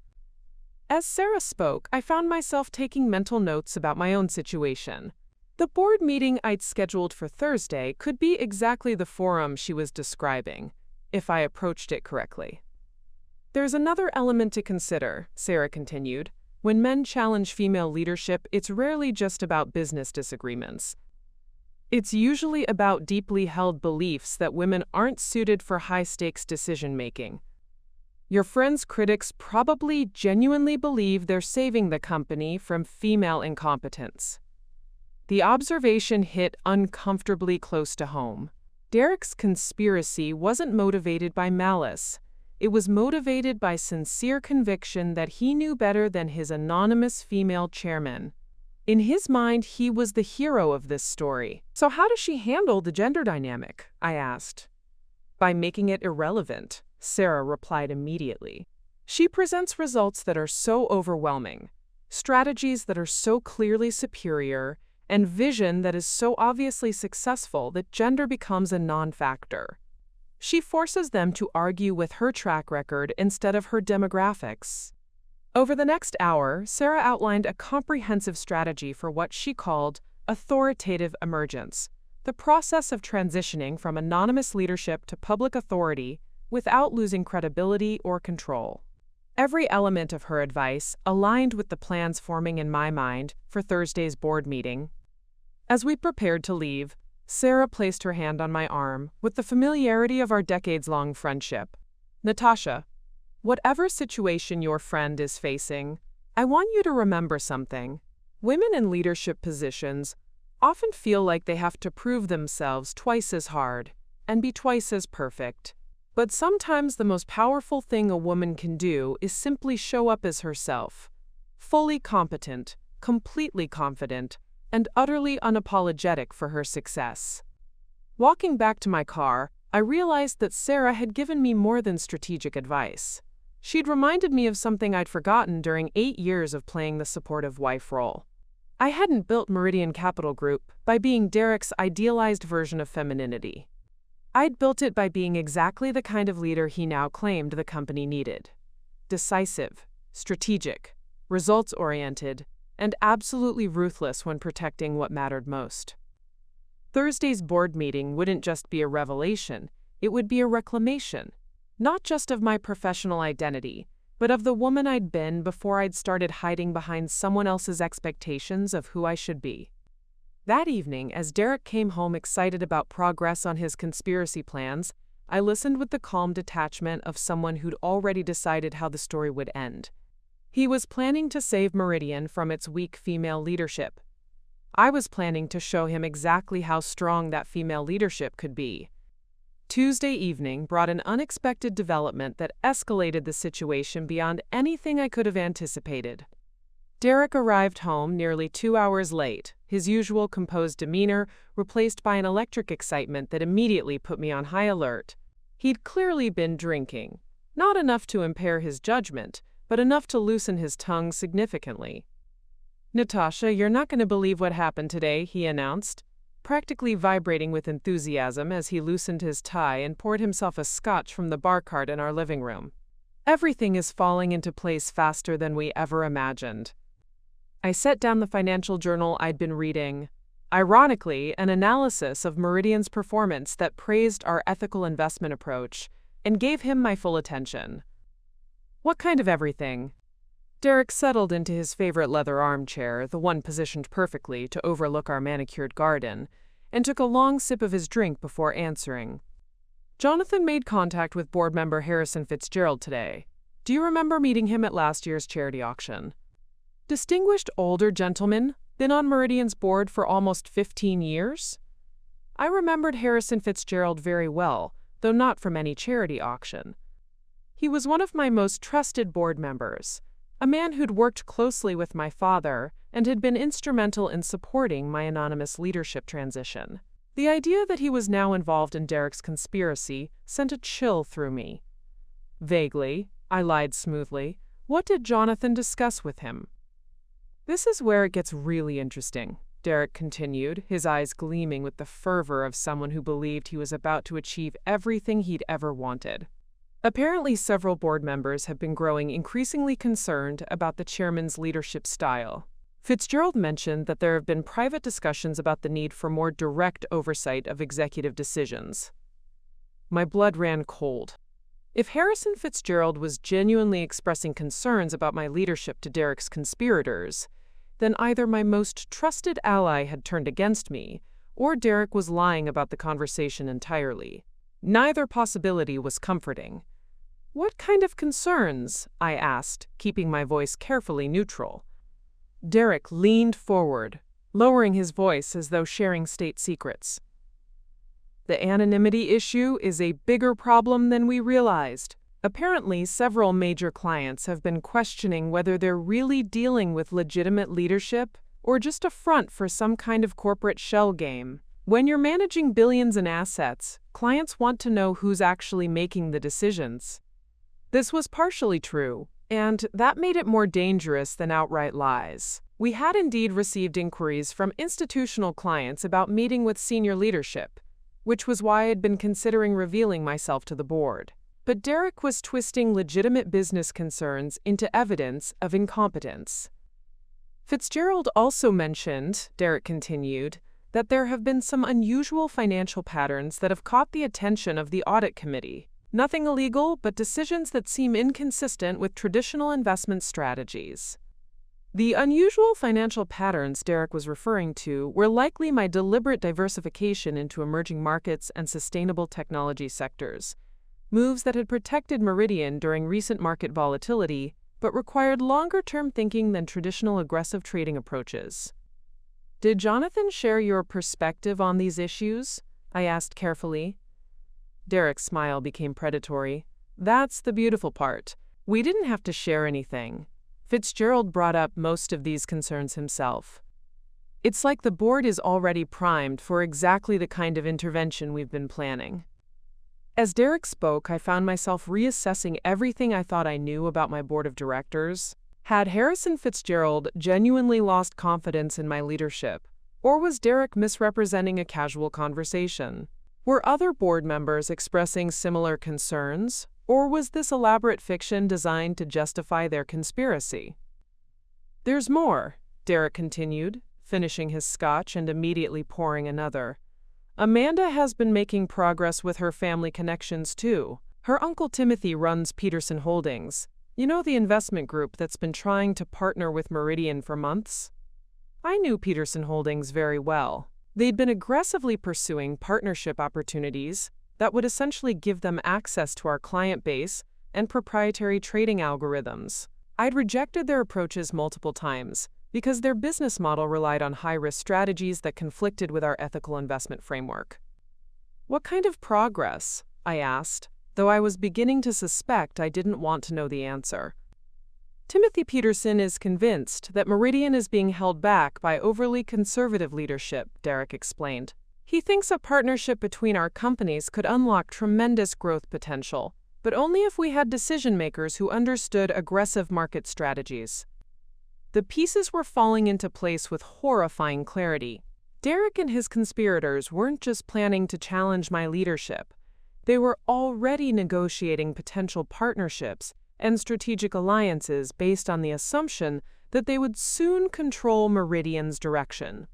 As Sarah spoke, I found myself taking mental notes about my own situation. The board meeting I'd scheduled for Thursday could be exactly the forum she was describing, if I approached it correctly. "There's another element to consider," Sarah continued. "When men challenge female leadership, it's rarely just about business disagreements. It's usually about deeply held beliefs that women aren't suited for high-stakes decision-making. Your friend's critics probably genuinely believe they're saving the company from female incompetence." The observation hit uncomfortably close to home. Derek's conspiracy wasn't motivated by malice. It was motivated by sincere conviction that he knew better than his anonymous female chairman. In his mind, he was the hero of this story. "So how does she handle the gender dynamic?" I asked. "By making it irrelevant," Sarah replied immediately. "She presents results that are so overwhelming, strategies that are so clearly superior, and vision that is so obviously successful that gender becomes a non-factor. She forces them to argue with her track record instead of her demographics." Over the next hour, Sarah outlined a comprehensive strategy for what she called authoritative emergence, the process of transitioning from anonymous leadership to public authority without losing credibility or control. Every element of her advice aligned with the plans forming in my mind for Thursday's board meeting. As we prepared to leave, Sarah placed her hand on my arm with the familiarity of our decades-long friendship. Natasha, whatever situation your friend is facing, I want you to remember something. Women in leadership positions often feel like they have to prove themselves twice as hard and be twice as perfect. But sometimes the most powerful thing a woman can do is simply show up as herself, fully competent, completely confident, and utterly unapologetic for her success. Walking back to my car, I realized that Sarah had given me more than strategic advice. She'd reminded me of something I'd forgotten during 8 years of playing the supportive wife role. I hadn't built Meridian Capital Group by being Derek's idealized version of femininity. I'd built it by being exactly the kind of leader he now claimed the company needed. Decisive, strategic, results-oriented, and absolutely ruthless when protecting what mattered most. Thursday's board meeting wouldn't just be a revelation, it would be a reclamation, not just of my professional identity, but of the woman I'd been before I'd started hiding behind someone else's expectations of who I should be. That evening, as Derek came home excited about progress on his conspiracy plans, I listened with the calm detachment of someone who'd already decided how the story would end. He was planning to save Meridian from its weak female leadership. I was planning to show him exactly how strong that female leadership could be. Tuesday evening brought an unexpected development that escalated the situation beyond anything I could have anticipated. Derek arrived home nearly 2 hours late, his usual composed demeanor replaced by an electric excitement that immediately put me on high alert. He'd clearly been drinking, not enough to impair his judgment, but enough to loosen his tongue significantly. "Natasha, you're not going to believe what happened today," he announced, practically vibrating with enthusiasm as he loosened his tie and poured himself a scotch from the bar cart in our living room. "Everything is falling into place faster than we ever imagined." I set down the financial journal I'd been reading. Ironically, an analysis of Meridian's performance that praised our ethical investment approach, and gave him my full attention. "What kind of everything?" Derek settled into his favorite leather armchair, the one positioned perfectly to overlook our manicured garden, and took a long sip of his drink before answering. "Jonathan made contact with board member Harrison Fitzgerald today. Do you remember meeting him at last year's charity auction? Distinguished older gentleman, been on Meridian's board for almost 15 years? I remembered Harrison Fitzgerald very well, though not from any charity auction. He was one of my most trusted board members, a man who'd worked closely with my father and had been instrumental in supporting my anonymous leadership transition. The idea that he was now involved in Derek's conspiracy sent a chill through me. Vaguely, I lied smoothly. What did Jonathan discuss with him? "This is where it gets really interesting," Derek continued, his eyes gleaming with the fervor of someone who believed he was about to achieve everything he'd ever wanted. Apparently, several board members have been growing increasingly concerned about the chairman's leadership style. Fitzgerald mentioned that there have been private discussions about the need for more direct oversight of executive decisions. My blood ran cold. If Harrison Fitzgerald was genuinely expressing concerns about my leadership to Derek's conspirators, then either my most trusted ally had turned against me, or Derek was lying about the conversation entirely. Neither possibility was comforting. "What kind of concerns?" I asked, keeping my voice carefully neutral. Derek leaned forward, lowering his voice as though sharing state secrets. "The anonymity issue is a bigger problem than we realized. Apparently, several major clients have been questioning whether they're really dealing with legitimate leadership or just a front for some kind of corporate shell game. When you're managing billions in assets, clients want to know who's actually making the decisions." This was partially true, and that made it more dangerous than outright lies. We had indeed received inquiries from institutional clients about meeting with senior leadership, which was why I'd been considering revealing myself to the board. But Derek was twisting legitimate business concerns into evidence of incompetence. Fitzgerald also mentioned, Derek continued, that there have been some unusual financial patterns that have caught the attention of the audit committee. Nothing illegal, but decisions that seem inconsistent with traditional investment strategies. The unusual financial patterns Derek was referring to were likely my deliberate diversification into emerging markets and sustainable technology sectors, moves that had protected Meridian during recent market volatility but required longer-term thinking than traditional aggressive trading approaches. Did Jonathan share your perspective on these issues? I asked carefully. Derek's smile became predatory. That's the beautiful part. We didn't have to share anything. Fitzgerald brought up most of these concerns himself. It's like the board is already primed for exactly the kind of intervention we've been planning. As Derek spoke, I found myself reassessing everything I thought I knew about my board of directors. Had Harrison Fitzgerald genuinely lost confidence in my leadership, or was Derek misrepresenting a casual conversation? Were other board members expressing similar concerns, or was this elaborate fiction designed to justify their conspiracy? There's more, Derek continued, finishing his scotch and immediately pouring another. Amanda has been making progress with her family connections too. Her uncle Timothy runs Peterson Holdings. You know, the investment group that's been trying to partner with Meridian for months? I knew Peterson Holdings very well. They'd been aggressively pursuing partnership opportunities that would essentially give them access to our client base and proprietary trading algorithms. I'd rejected their approaches multiple times because their business model relied on high-risk strategies that conflicted with our ethical investment framework. What kind of progress? I asked, though I was beginning to suspect I didn't want to know the answer. Timothy Peterson is convinced that Meridian is being held back by overly conservative leadership, Derek explained. He thinks a partnership between our companies could unlock tremendous growth potential, but only if we had decision-makers who understood aggressive market strategies. The pieces were falling into place with horrifying clarity. Derek and his conspirators weren't just planning to challenge my leadership. They were already negotiating potential partnerships and strategic alliances based on the assumption that they would soon control Meridian's direction.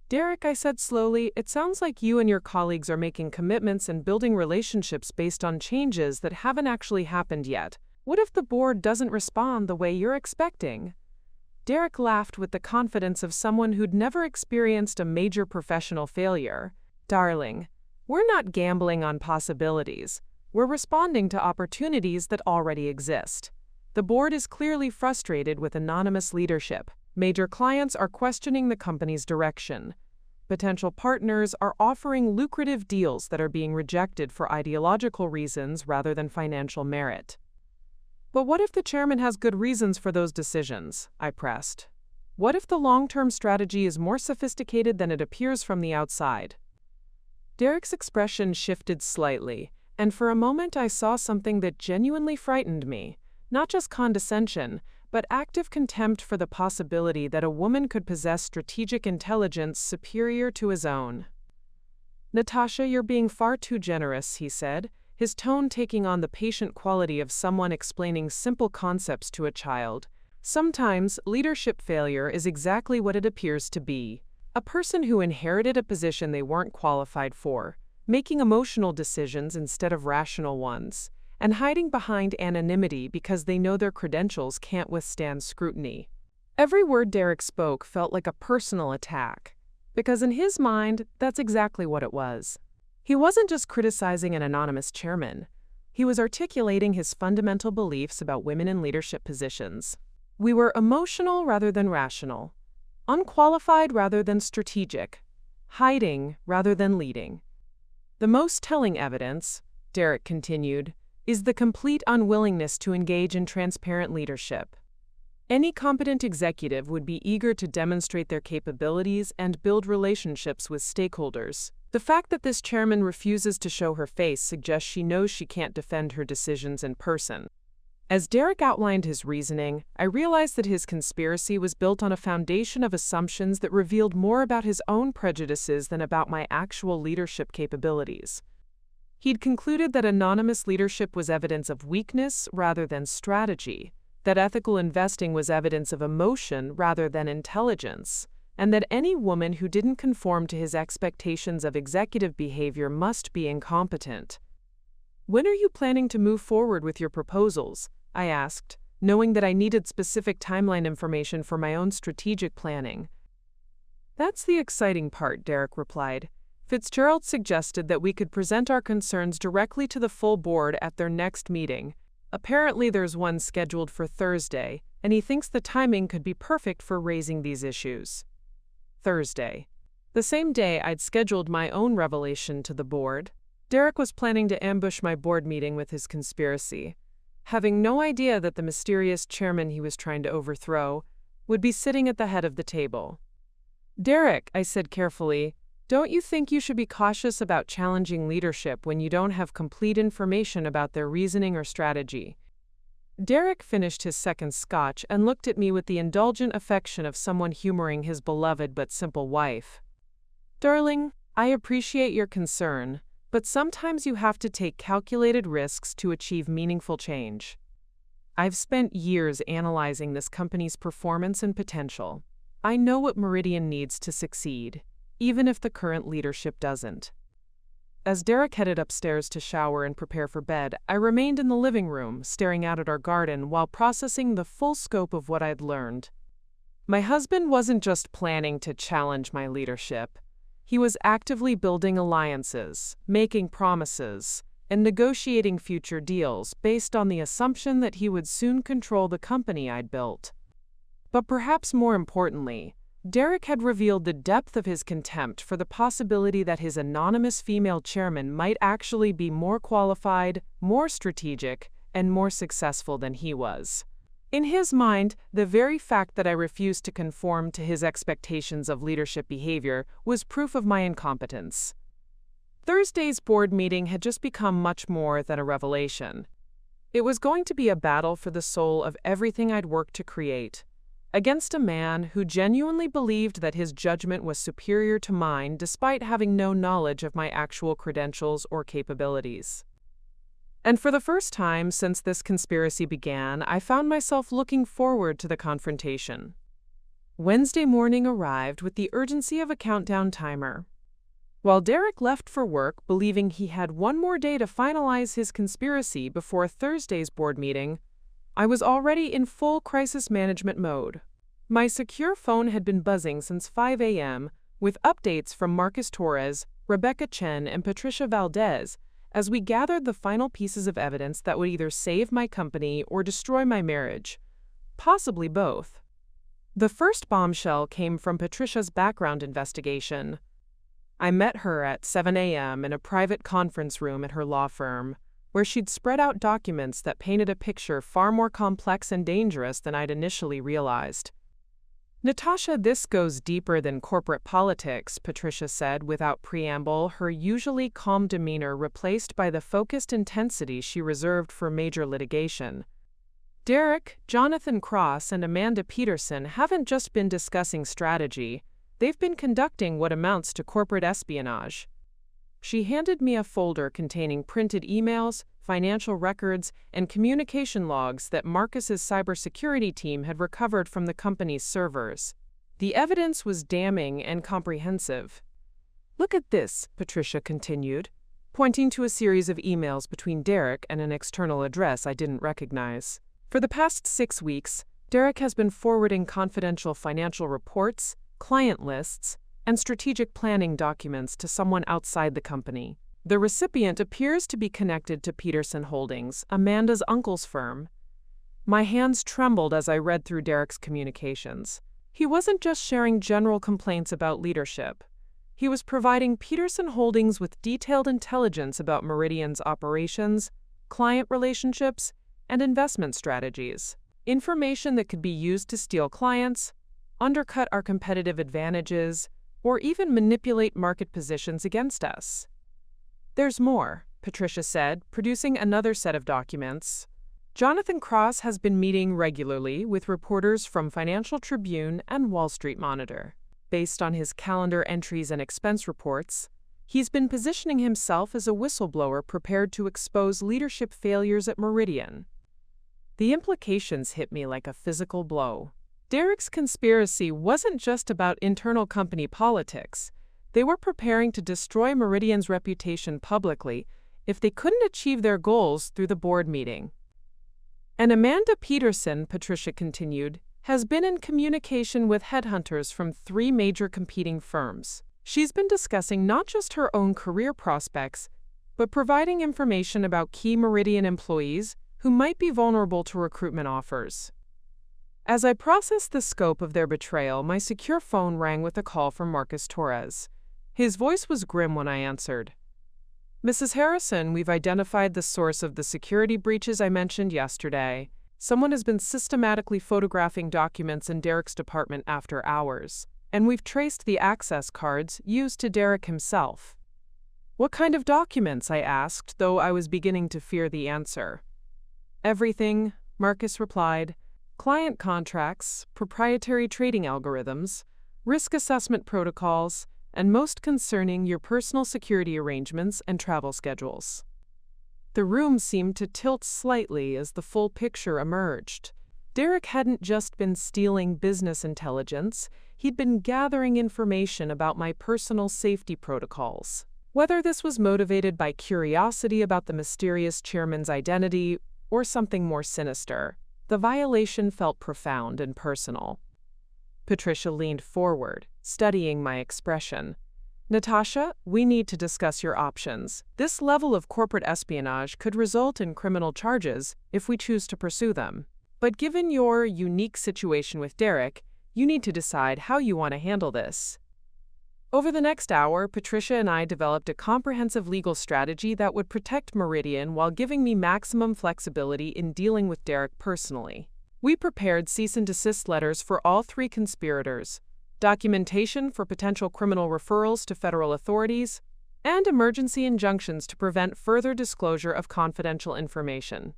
Derek, I said slowly, it sounds like you and your colleagues are making commitments and building relationships based on changes that haven't actually happened yet. What if the board doesn't respond the way you're expecting? Derek laughed with the confidence of someone who'd never experienced a major professional failure. Darling, we're not gambling on possibilities. We're responding to opportunities that already exist. The board is clearly frustrated with anonymous leadership. Major clients are questioning the company's direction. Potential partners are offering lucrative deals that are being rejected for ideological reasons rather than financial merit. But what if the chairman has good reasons for those decisions? I pressed. What if the long-term strategy is more sophisticated than it appears from the outside? Derek's expression shifted slightly, and for a moment I saw something that genuinely frightened me. Not just condescension, but active contempt for the possibility that a woman could possess strategic intelligence superior to his own. Natasha, you're being far too generous, he said, his tone taking on the patient quality of someone explaining simple concepts to a child. Sometimes leadership failure is exactly what it appears to be. A person who inherited a position they weren't qualified for, making emotional decisions instead of rational ones, and hiding behind anonymity because they know their credentials can't withstand scrutiny. Every word Derek spoke felt like a personal attack, because in his mind, that's exactly what it was. He wasn't just criticizing an anonymous chairman. He was articulating his fundamental beliefs about women in leadership positions. We were emotional rather than rational, unqualified rather than strategic, hiding rather than leading. The most telling evidence, Derek continued, is the complete unwillingness to engage in transparent leadership. Any competent executive would be eager to demonstrate their capabilities and build relationships with stakeholders. The fact that this chairman refuses to show her face suggests she knows she can't defend her decisions in person. As Derek outlined his reasoning, I realized that his conspiracy was built on a foundation of assumptions that revealed more about his own prejudices than about my actual leadership capabilities. He'd concluded that anonymous leadership was evidence of weakness rather than strategy, that ethical investing was evidence of emotion rather than intelligence, and that any woman who didn't conform to his expectations of executive behavior must be incompetent. "When are you planning to move forward with your proposals?" I asked, knowing that I needed specific timeline information for my own strategic planning. "That's the exciting part," Derek replied. "Fitzgerald suggested that we could present our concerns directly to the full board at their next meeting. Apparently there's one scheduled for Thursday, and he thinks the timing could be perfect for raising these issues." Thursday. The same day I'd scheduled my own revelation to the board, Derek was planning to ambush my board meeting with his conspiracy, having no idea that the mysterious chairman he was trying to overthrow would be sitting at the head of the table. "Derek," I said carefully, "don't you think you should be cautious about challenging leadership when you don't have complete information about their reasoning or strategy?" Derek finished his second scotch and looked at me with the indulgent affection of someone humoring his beloved but simple wife. "Darling, I appreciate your concern, but sometimes you have to take calculated risks to achieve meaningful change. I've spent years analyzing this company's performance and potential. I know what Meridian needs to succeed, even if the current leadership doesn't." As Derek headed upstairs to shower and prepare for bed, I remained in the living room, staring out at our garden while processing the full scope of what I'd learned. My husband wasn't just planning to challenge my leadership. He was actively building alliances, making promises, and negotiating future deals based on the assumption that he would soon control the company I'd built. But perhaps more importantly, Derek had revealed the depth of his contempt for the possibility that his anonymous female chairman might actually be more qualified, more strategic, and more successful than he was. In his mind, the very fact that I refused to conform to his expectations of leadership behavior was proof of my incompetence. Thursday's board meeting had just become much more than a revelation. It was going to be a battle for the soul of everything I'd worked to create, against a man who genuinely believed that his judgment was superior to mine despite having no knowledge of my actual credentials or capabilities. And for the first time since this conspiracy began, I found myself looking forward to the confrontation. Wednesday morning arrived with the urgency of a countdown timer. While Derek left for work believing he had one more day to finalize his conspiracy before Thursday's board meeting, I was already in full crisis management mode. My secure phone had been buzzing since 5 a.m., with updates from Marcus Torres, Rebecca Chen, and Patricia Valdez, as we gathered the final pieces of evidence that would either save my company or destroy my marriage, possibly both. The first bombshell came from Patricia's background investigation. I met her at 7 a.m. in a private conference room at her law firm, where she'd spread out documents that painted a picture far more complex and dangerous than I'd initially realized. "Natasha, this goes deeper than corporate politics," Patricia said without preamble, her usually calm demeanor replaced by the focused intensity she reserved for major litigation. "Derek, Jonathan Cross, and Amanda Peterson haven't just been discussing strategy, they've been conducting what amounts to corporate espionage." She handed me a folder containing printed emails, financial records, and communication logs that Marcus's cybersecurity team had recovered from the company's servers. The evidence was damning and comprehensive. "Look at this," Patricia continued, pointing to a series of emails between Derek and an external address I didn't recognize. "For the past 6 weeks, Derek has been forwarding confidential financial reports, client lists, and strategic planning documents to someone outside the company. The recipient appears to be connected to Peterson Holdings, Amanda's uncle's firm." My hands trembled as I read through Derek's communications. He wasn't just sharing general complaints about leadership. He was providing Peterson Holdings with detailed intelligence about Meridian's operations, client relationships, and investment strategies. Information that could be used to steal clients, undercut our competitive advantages, or even manipulate market positions against us. "There's more," Patricia said, producing another set of documents. "Jonathan Cross has been meeting regularly with reporters from Financial Tribune and Wall Street Monitor. Based on his calendar entries and expense reports, he's been positioning himself as a whistleblower prepared to expose leadership failures at Meridian." The implications hit me like a physical blow. Derek's conspiracy wasn't just about internal company politics. They were preparing to destroy Meridian's reputation publicly if they couldn't achieve their goals through the board meeting. And Amanda Peterson, Patricia continued, has been in communication with headhunters from 3 major competing firms. She's been discussing not just her own career prospects, but providing information about key Meridian employees who might be vulnerable to recruitment offers. As I processed the scope of their betrayal, my secure phone rang with a call from Marcus Torres. His voice was grim when I answered. "Mrs. Harrison, we've identified the source of the security breaches I mentioned yesterday. Someone has been systematically photographing documents in Derek's department after hours, and we've traced the access cards used to Derek himself." "What kind of documents?" I asked, though I was beginning to fear the answer. "Everything," Marcus replied. "Client contracts, proprietary trading algorithms, risk assessment protocols, and most concerning, your personal security arrangements and travel schedules." The room seemed to tilt slightly as the full picture emerged. Derek hadn't just been stealing business intelligence, he'd been gathering information about my personal safety protocols. Whether this was motivated by curiosity about the mysterious chairman's identity or something more sinister, the violation felt profound and personal. Patricia leaned forward, studying my expression. "Natasha, we need to discuss your options. This level of corporate espionage could result in criminal charges if we choose to pursue them. But given your unique situation with Derek, you need to decide how you want to handle this." Over the next hour, Patricia and I developed a comprehensive legal strategy that would protect Meridian while giving me maximum flexibility in dealing with Derek personally. We prepared cease and desist letters for all 3 conspirators, documentation for potential criminal referrals to federal authorities, and emergency injunctions to prevent further disclosure of confidential information.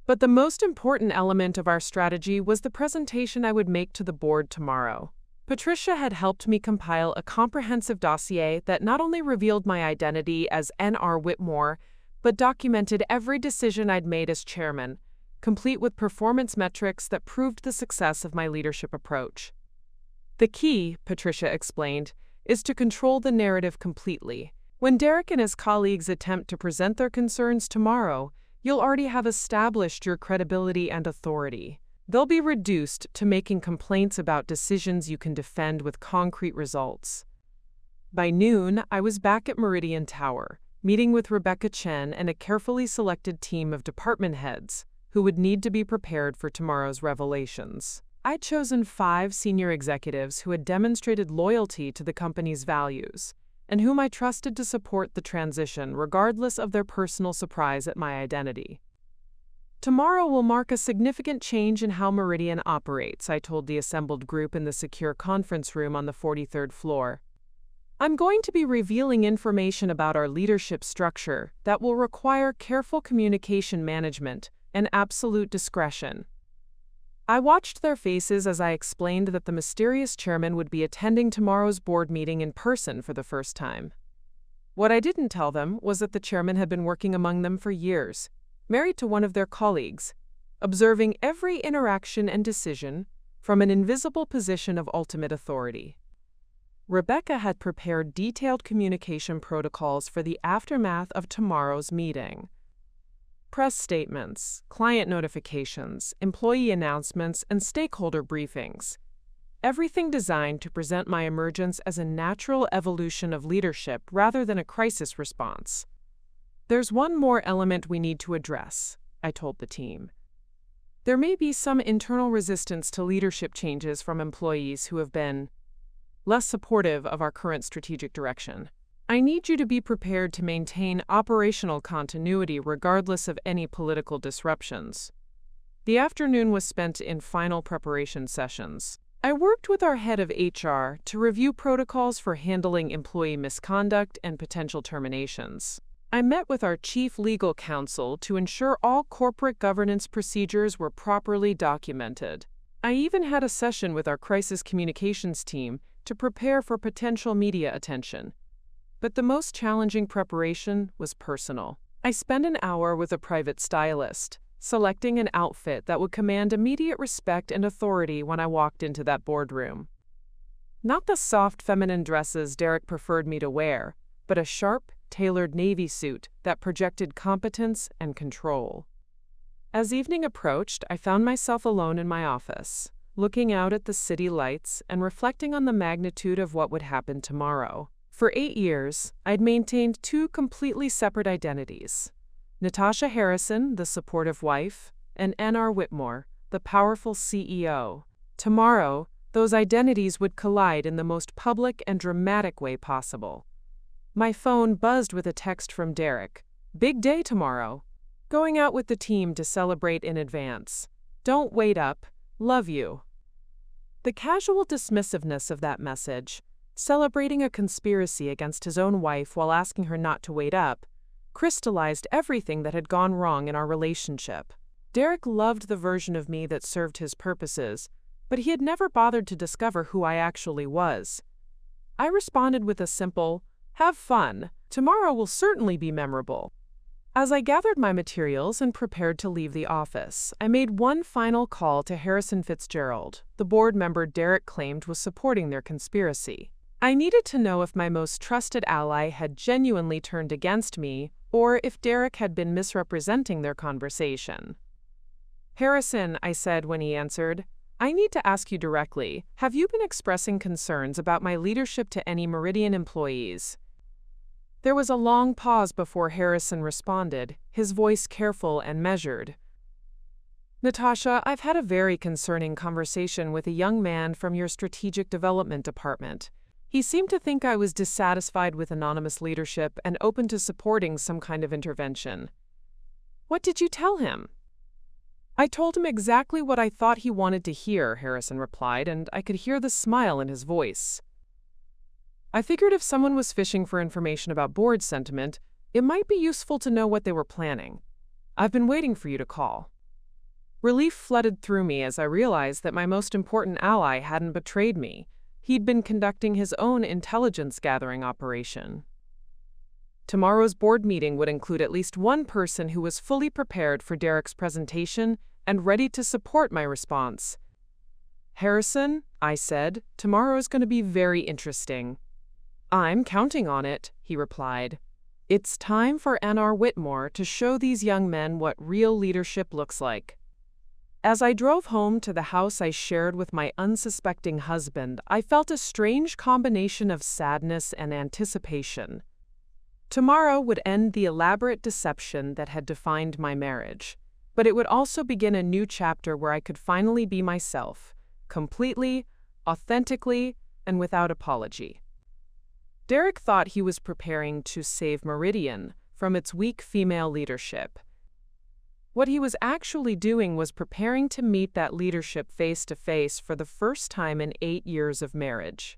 But the most important element of our strategy was the presentation I would make to the board tomorrow. Patricia had helped me compile a comprehensive dossier that not only revealed my identity as N.R. Whitmore, but documented every decision I'd made as chairman, complete with performance metrics that proved the success of my leadership approach. "The key," Patricia explained, "is to control the narrative completely. When Derek and his colleagues attempt to present their concerns tomorrow, you'll already have established your credibility and authority. They'll be reduced to making complaints about decisions you can defend with concrete results." By noon, I was back at Meridian Tower, meeting with Rebecca Chen and a carefully selected team of department heads who would need to be prepared for tomorrow's revelations. I'd chosen 5 senior executives who had demonstrated loyalty to the company's values, and whom I trusted to support the transition regardless of their personal surprise at my identity. "Tomorrow will mark a significant change in how Meridian operates," I told the assembled group in the secure conference room on the 43rd floor. "I'm going to be revealing information about our leadership structure that will require careful communication management and absolute discretion." I watched their faces as I explained that the mysterious chairman would be attending tomorrow's board meeting in person for the first time. What I didn't tell them was that the chairman had been working among them for years, married to one of their colleagues, observing every interaction and decision from an invisible position of ultimate authority. Rebecca had prepared detailed communication protocols for the aftermath of tomorrow's meeting. Press statements, client notifications, employee announcements, and stakeholder briefings. Everything designed to present my emergence as a natural evolution of leadership rather than a crisis response. "There's one more element we need to address," I told the team. "There may be some internal resistance to leadership changes from employees who have been less supportive of our current strategic direction. I need you to be prepared to maintain operational continuity regardless of any political disruptions." The afternoon was spent in final preparation sessions. I worked with our head of HR to review protocols for handling employee misconduct and potential terminations. I met with our chief legal counsel to ensure all corporate governance procedures were properly documented. I even had a session with our crisis communications team to prepare for potential media attention. But the most challenging preparation was personal. I spent an hour with a private stylist, selecting an outfit that would command immediate respect and authority when I walked into that boardroom. Not the soft feminine dresses Derek preferred me to wear, but a sharp, tailored navy suit that projected competence and control. As evening approached, I found myself alone in my office, looking out at the city lights and reflecting on the magnitude of what would happen tomorrow. For 8 years, I'd maintained two completely separate identities. Natasha Harrison, the supportive wife, and N.R. Whitmore, the powerful CEO. Tomorrow, those identities would collide in the most public and dramatic way possible. My phone buzzed with a text from Derek. "Big day tomorrow. Going out with the team to celebrate in advance. Don't wait up. Love you." The casual dismissiveness of that message, celebrating a conspiracy against his own wife while asking her not to wait up, crystallized everything that had gone wrong in our relationship. Derek loved the version of me that served his purposes, but he had never bothered to discover who I actually was. I responded with a simple, "Have fun. Tomorrow will certainly be memorable." As I gathered my materials and prepared to leave the office, I made one final call to Harrison Fitzgerald, the board member Derek claimed was supporting their conspiracy. I needed to know if my most trusted ally had genuinely turned against me, or if Derek had been misrepresenting their conversation. "Harrison," I said when he answered, "I need to ask you directly, have you been expressing concerns about my leadership to any Meridian employees?" There was a long pause before Harrison responded, his voice careful and measured. "Natasha, I've had a very concerning conversation with a young man from your strategic development department. He seemed to think I was dissatisfied with anonymous leadership and open to supporting some kind of intervention." "What did you tell him?" "I told him exactly what I thought he wanted to hear," Harrison replied, and I could hear the smile in his voice. "I figured if someone was fishing for information about board sentiment, it might be useful to know what they were planning. I've been waiting for you to call." Relief flooded through me as I realized that my most important ally hadn't betrayed me. He'd been conducting his own intelligence-gathering operation. Tomorrow's board meeting would include at least one person who was fully prepared for Derek's presentation and ready to support my response. "Harrison," I said, "tomorrow is going to be very interesting." "I'm counting on it," he replied. "It's time for N.R. Whitmore to show these young men what real leadership looks like." As I drove home to the house I shared with my unsuspecting husband, I felt a strange combination of sadness and anticipation. Tomorrow would end the elaborate deception that had defined my marriage, but it would also begin a new chapter where I could finally be myself, completely, authentically, and without apology. Derek thought he was preparing to save Meridian from its weak female leadership. What he was actually doing was preparing to meet that leadership face to face for the first time in 8 years of marriage.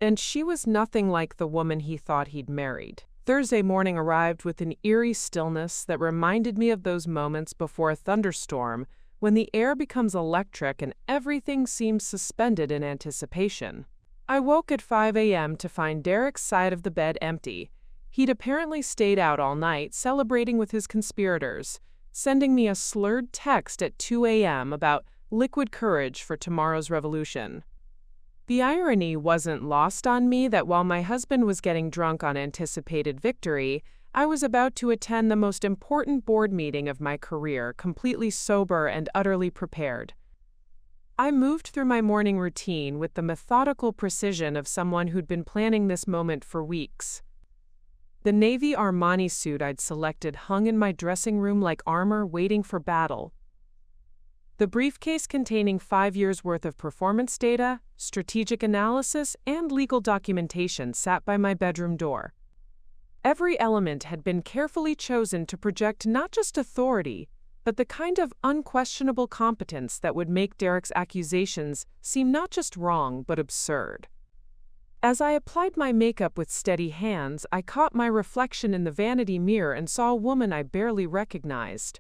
And she was nothing like the woman he thought he'd married. Thursday morning arrived with an eerie stillness that reminded me of those moments before a thunderstorm when the air becomes electric and everything seems suspended in anticipation. I woke at 5 a.m. to find Derek's side of the bed empty. He'd apparently stayed out all night celebrating with his conspirators, sending me a slurred text at 2 a.m. about liquid courage for tomorrow's revolution. The irony wasn't lost on me that while my husband was getting drunk on anticipated victory, I was about to attend the most important board meeting of my career, completely sober and utterly prepared. I moved through my morning routine with the methodical precision of someone who'd been planning this moment for weeks. The navy Armani suit I'd selected hung in my dressing room like armor waiting for battle. The briefcase containing 5 years' worth of performance data, strategic analysis, and legal documentation sat by my bedroom door. Every element had been carefully chosen to project not just authority, but the kind of unquestionable competence that would make Derek's accusations seem not just wrong, but absurd. As I applied my makeup with steady hands, I caught my reflection in the vanity mirror and saw a woman I barely recognized.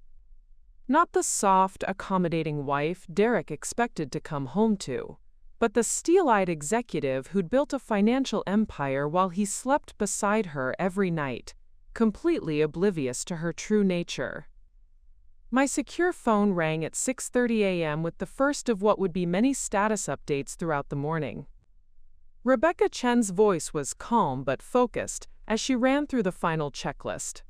Not the soft, accommodating wife Derek expected to come home to, but the steel-eyed executive who'd built a financial empire while he slept beside her every night, completely oblivious to her true nature. My secure phone rang at 6:30 a.m. with the first of what would be many status updates throughout the morning. Rebecca Chen's voice was calm but focused as she ran through the final checklist.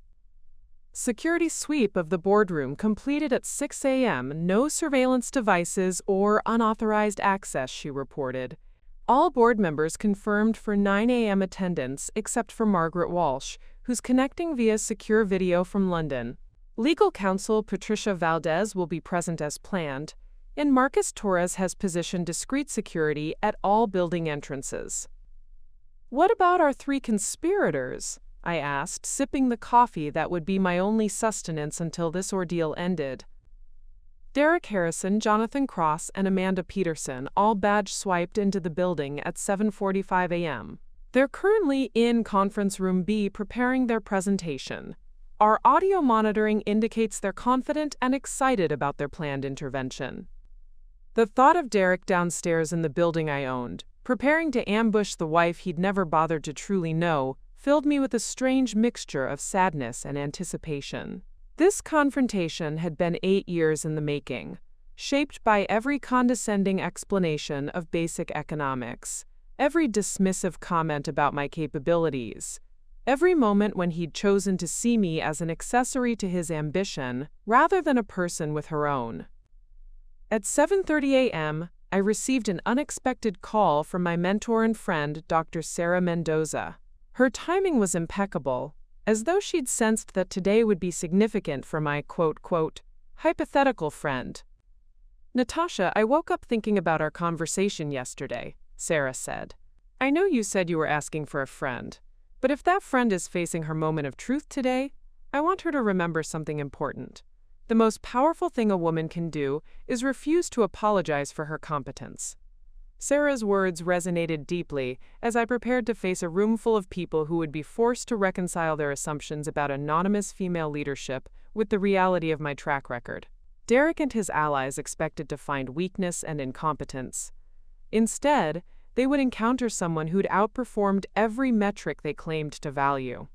Security sweep of the boardroom completed at 6 a.m. No surveillance devices or unauthorized access, she reported. All board members confirmed for 9 a.m. attendance except for Margaret Walsh, who's connecting via secure video from London. Legal counsel Patricia Valdez will be present as planned, and Marcus Torres has positioned discreet security at all building entrances. What about our 3 conspirators? I asked, sipping the coffee that would be my only sustenance until this ordeal ended. Derek Harrison, Jonathan Cross, and Amanda Peterson all badge swiped into the building at 7:45 a.m. They're currently in Conference Room B preparing their presentation. Our audio monitoring indicates they're confident and excited about their planned intervention. The thought of Derek downstairs in the building I owned, preparing to ambush the wife he'd never bothered to truly know, filled me with a strange mixture of sadness and anticipation. This confrontation had been 8 years in the making, shaped by every condescending explanation of basic economics, every dismissive comment about my capabilities, every moment when he'd chosen to see me as an accessory to his ambition rather than a person with her own. At 7:30 a.m., I received an unexpected call from my mentor and friend, Dr. Sarah Mendoza. Her timing was impeccable, as though she'd sensed that today would be significant for my quote, hypothetical friend. Natasha, I woke up thinking about our conversation yesterday, Sarah said. I know you said you were asking for a friend, but if that friend is facing her moment of truth today, I want her to remember something important. The most powerful thing a woman can do is refuse to apologize for her competence. Sarah's words resonated deeply as I prepared to face a room full of people who would be forced to reconcile their assumptions about anonymous female leadership with the reality of my track record. Derek and his allies expected to find weakness and incompetence. Instead, they would encounter someone who'd outperformed every metric they claimed to value.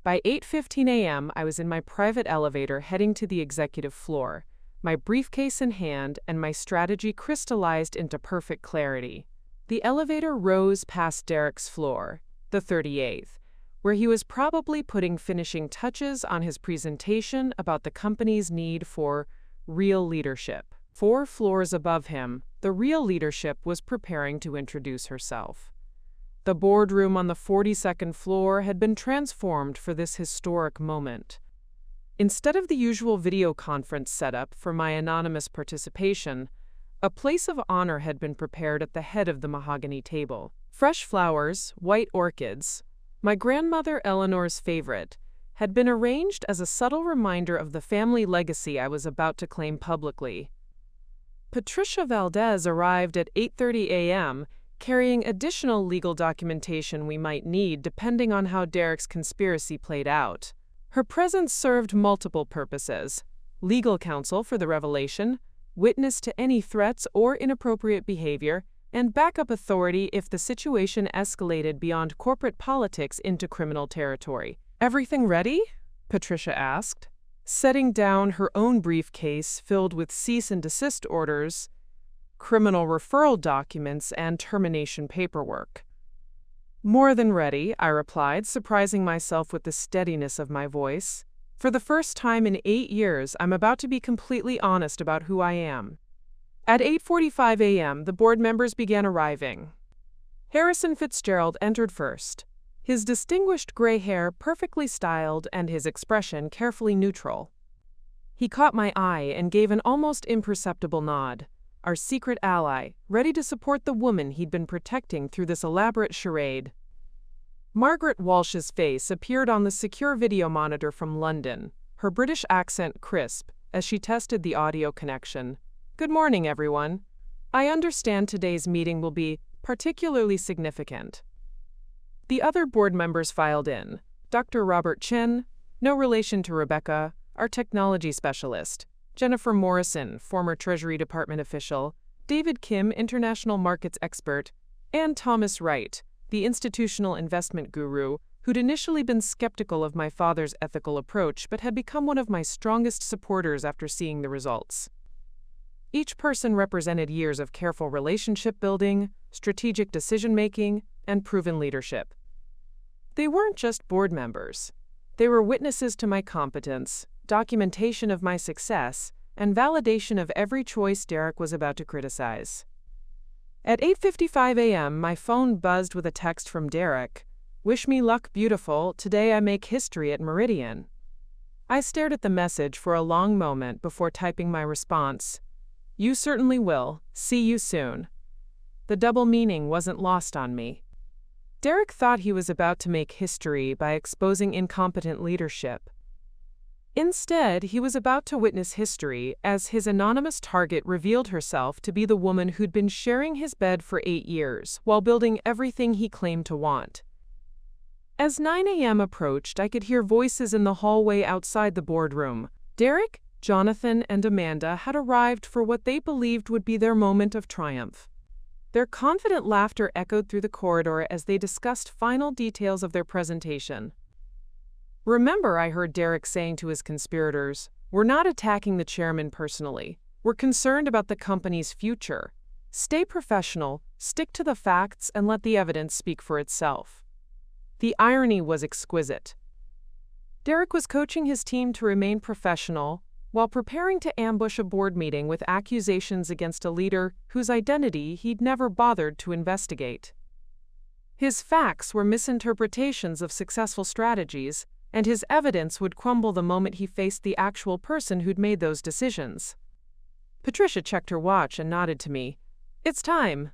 By 8:15 a.m., I was in my private elevator heading to the executive floor, my briefcase in hand and my strategy crystallized into perfect clarity. The elevator rose past Derek's floor, the 38th, where he was probably putting finishing touches on his presentation about the company's need for real leadership. 4 floors above him, the real leadership was preparing to introduce herself. The boardroom on the 42nd floor had been transformed for this historic moment. Instead of the usual video conference setup for my anonymous participation, a place of honor had been prepared at the head of the mahogany table. Fresh flowers, white orchids, my grandmother Eleanor's favorite, had been arranged as a subtle reminder of the family legacy I was about to claim publicly. Patricia Valdez arrived at 8:30 a.m., carrying additional legal documentation we might need depending on how Derek's conspiracy played out. Her presence served multiple purposes: legal counsel for the revelation, witness to any threats or inappropriate behavior, and backup authority if the situation escalated beyond corporate politics into criminal territory. Everything ready? Patricia asked, setting down her own briefcase filled with cease and desist orders, criminal referral documents, and termination paperwork. More than ready, I replied, surprising myself with the steadiness of my voice. For the first time in 8 years, I'm about to be completely honest about who I am. At 8:45 a.m., the board members began arriving. Harrison Fitzgerald entered first, his distinguished gray hair perfectly styled and his expression carefully neutral. He caught my eye and gave an almost imperceptible nod. Our secret ally, ready to support the woman he'd been protecting through this elaborate charade. Margaret Walsh's face appeared on the secure video monitor from London, her British accent crisp, as she tested the audio connection. Good morning, everyone. I understand today's meeting will be particularly significant. The other board members filed in. Dr. Robert Chin, no relation to Rebecca, our technology specialist, Jennifer Morrison, former Treasury Department official, David Kim, international markets expert, and Thomas Wright, the institutional investment guru, who'd initially been skeptical of my father's ethical approach but had become one of my strongest supporters after seeing the results. Each person represented years of careful relationship building, strategic decision-making, and proven leadership. They weren't just board members. They were witnesses to my competence, documentation of my success, and validation of every choice Derek was about to criticize. At 8:55 a.m., my phone buzzed with a text from Derek. "Wish me luck, beautiful. Today I make history at Meridian." I stared at the message for a long moment before typing my response. "You certainly will. See you soon." The double meaning wasn't lost on me. Derek thought he was about to make history by exposing incompetent leadership. Instead, he was about to witness history as his anonymous target revealed herself to be the woman who'd been sharing his bed for 8 years while building everything he claimed to want. As 9 a.m. approached, I could hear voices in the hallway outside the boardroom. Derek, Jonathan, and Amanda had arrived for what they believed would be their moment of triumph. Their confident laughter echoed through the corridor as they discussed final details of their presentation. "Remember," I heard Derek saying to his conspirators, "we're not attacking the chairman personally. We're concerned about the company's future. Stay professional, stick to the facts, and let the evidence speak for itself." The irony was exquisite. Derek was coaching his team to remain professional while preparing to ambush a board meeting with accusations against a leader whose identity he'd never bothered to investigate. His facts were misinterpretations of successful strategies, and his evidence would crumble the moment he faced the actual person who'd made those decisions. Patricia checked her watch and nodded to me. "It's time."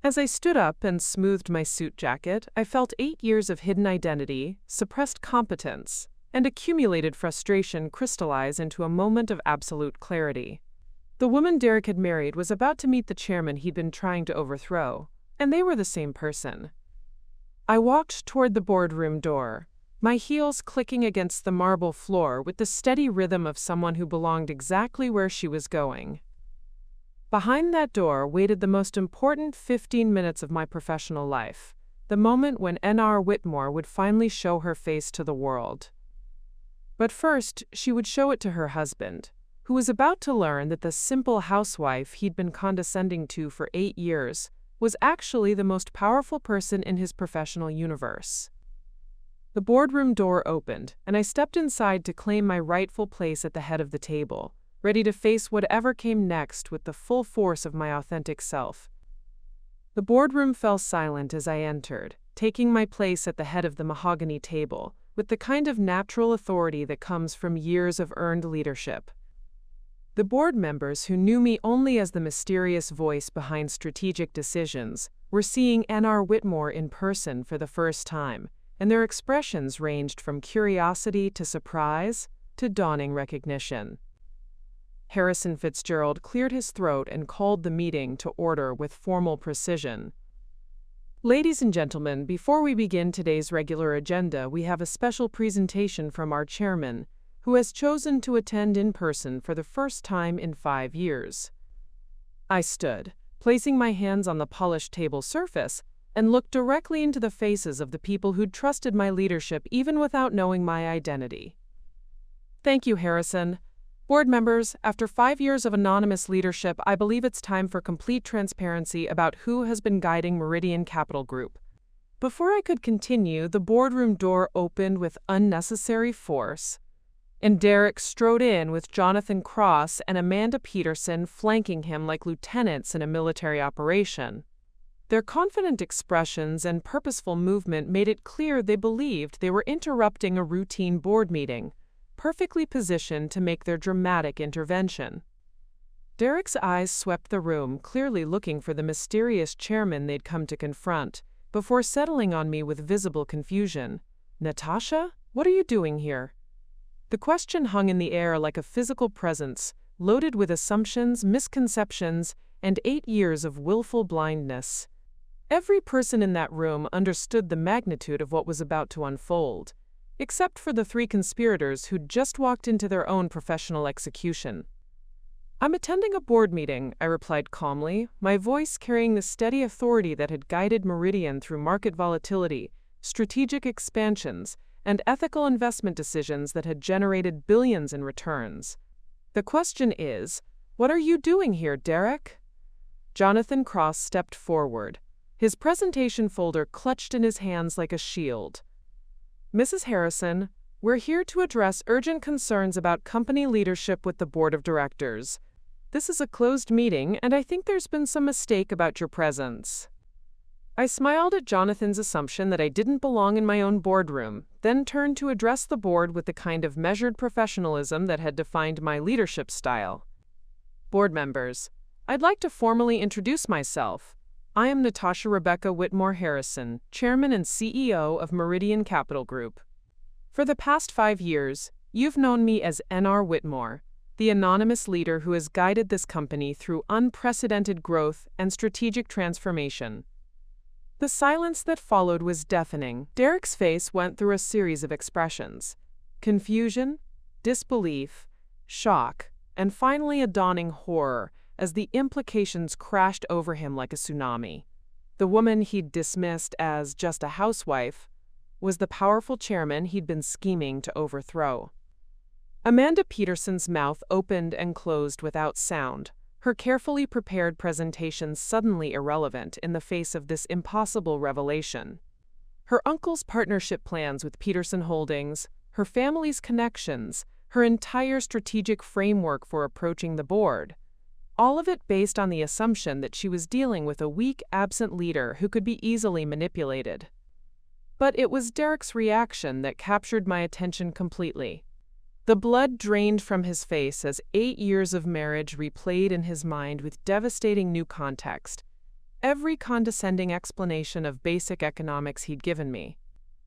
As I stood up and smoothed my suit jacket, I felt 8 years of hidden identity, suppressed competence, and accumulated frustration crystallize into a moment of absolute clarity. The woman Derek had married was about to meet the chairman he'd been trying to overthrow, and they were the same person. I walked toward the boardroom door, my heels clicking against the marble floor with the steady rhythm of someone who belonged exactly where she was going. Behind that door waited the most important 15 minutes of my professional life, the moment when N.R. Whitmore would finally show her face to the world. But first, she would show it to her husband, who was about to learn that the simple housewife he'd been condescending to for 8 years was actually the most powerful person in his professional universe. The boardroom door opened, and I stepped inside to claim my rightful place at the head of the table, ready to face whatever came next with the full force of my authentic self. The boardroom fell silent as I entered, taking my place at the head of the mahogany table, with the kind of natural authority that comes from years of earned leadership. The board members who knew me only as the mysterious voice behind strategic decisions were seeing N.R. Whitmore in person for the first time, and their expressions ranged from curiosity to surprise to dawning recognition. Harrison Fitzgerald cleared his throat and called the meeting to order with formal precision. "Ladies and gentlemen, before we begin today's regular agenda, we have a special presentation from our chairman, who has chosen to attend in person for the first time in 5 years." I stood, placing my hands on the polished table surface, and looked directly into the faces of the people who'd trusted my leadership even without knowing my identity. "Thank you, Harrison. Board members, after 5 years of anonymous leadership, I believe it's time for complete transparency about who has been guiding Meridian Capital Group." Before I could continue, the boardroom door opened with unnecessary force, and Derek strode in with Jonathan Cross and Amanda Peterson flanking him like lieutenants in a military operation. Their confident expressions and purposeful movement made it clear they believed they were interrupting a routine board meeting, perfectly positioned to make their dramatic intervention. Derek's eyes swept the room, clearly looking for the mysterious chairman they'd come to confront, before settling on me with visible confusion. "Natasha, what are you doing here?" The question hung in the air like a physical presence, loaded with assumptions, misconceptions, and 8 years of willful blindness. Every person in that room understood the magnitude of what was about to unfold, except for the 3 conspirators who'd just walked into their own professional execution. "I'm attending a board meeting," I replied calmly, my voice carrying the steady authority that had guided Meridian through market volatility, strategic expansions, and ethical investment decisions that had generated billions in returns. "The question is, what are you doing here, Derek?" Jonathan Cross stepped forward, his presentation folder clutched in his hands like a shield. "Mrs. Harrison, We're here to address urgent concerns about company leadership with the board of directors. This is a closed meeting, and I think there's been some mistake about your presence." I smiled at Jonathan's assumption that I didn't belong in my own boardroom, then turned to address the board with the kind of measured professionalism that had defined my leadership style. "Board members, I'd like to formally introduce myself. I am Natasha Rebecca Whitmore Harrison, Chairman and CEO of Meridian Capital Group. For the past 5 years, you've known me as N.R. Whitmore, the anonymous leader who has guided this company through unprecedented growth and strategic transformation." The silence that followed was deafening. Derek's face went through a series of expressions: confusion, disbelief, shock, and finally a dawning horror as the implications crashed over him like a tsunami. The woman he'd dismissed as just a housewife was the powerful chairman he'd been scheming to overthrow. Amanda Peterson's mouth opened and closed without sound, her carefully prepared presentation suddenly irrelevant in the face of this impossible revelation. Her uncle's partnership plans with Peterson Holdings, her family's connections, her entire strategic framework for approaching the board, all of it based on the assumption that she was dealing with a weak, absent leader who could be easily manipulated. But it was Derek's reaction that captured my attention completely. The blood drained from his face as 8 years of marriage replayed in his mind with devastating new context. Every condescending explanation of basic economics he'd given me.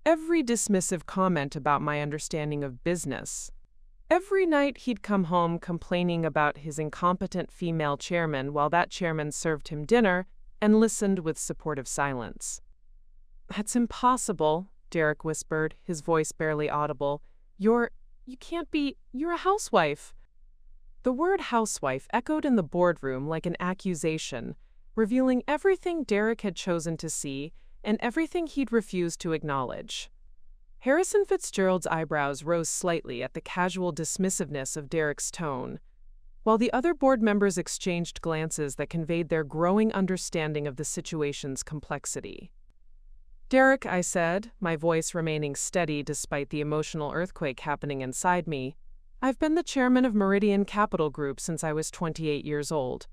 Every dismissive comment about my understanding of business. Every night he'd come home complaining about his incompetent female chairman while that chairman served him dinner and listened with supportive silence. "That's impossible," Derek whispered, his voice barely audible. You can't be, you're a housewife." The word housewife echoed in the boardroom like an accusation, revealing everything Derek had chosen to see and everything he'd refused to acknowledge. Harrison Fitzgerald's eyebrows rose slightly at the casual dismissiveness of Derek's tone, while the other board members exchanged glances that conveyed their growing understanding of the situation's complexity. "Derek," I said, my voice remaining steady despite the emotional earthquake happening inside me, "I've been the chairman of Meridian Capital Group since I was 28 years old.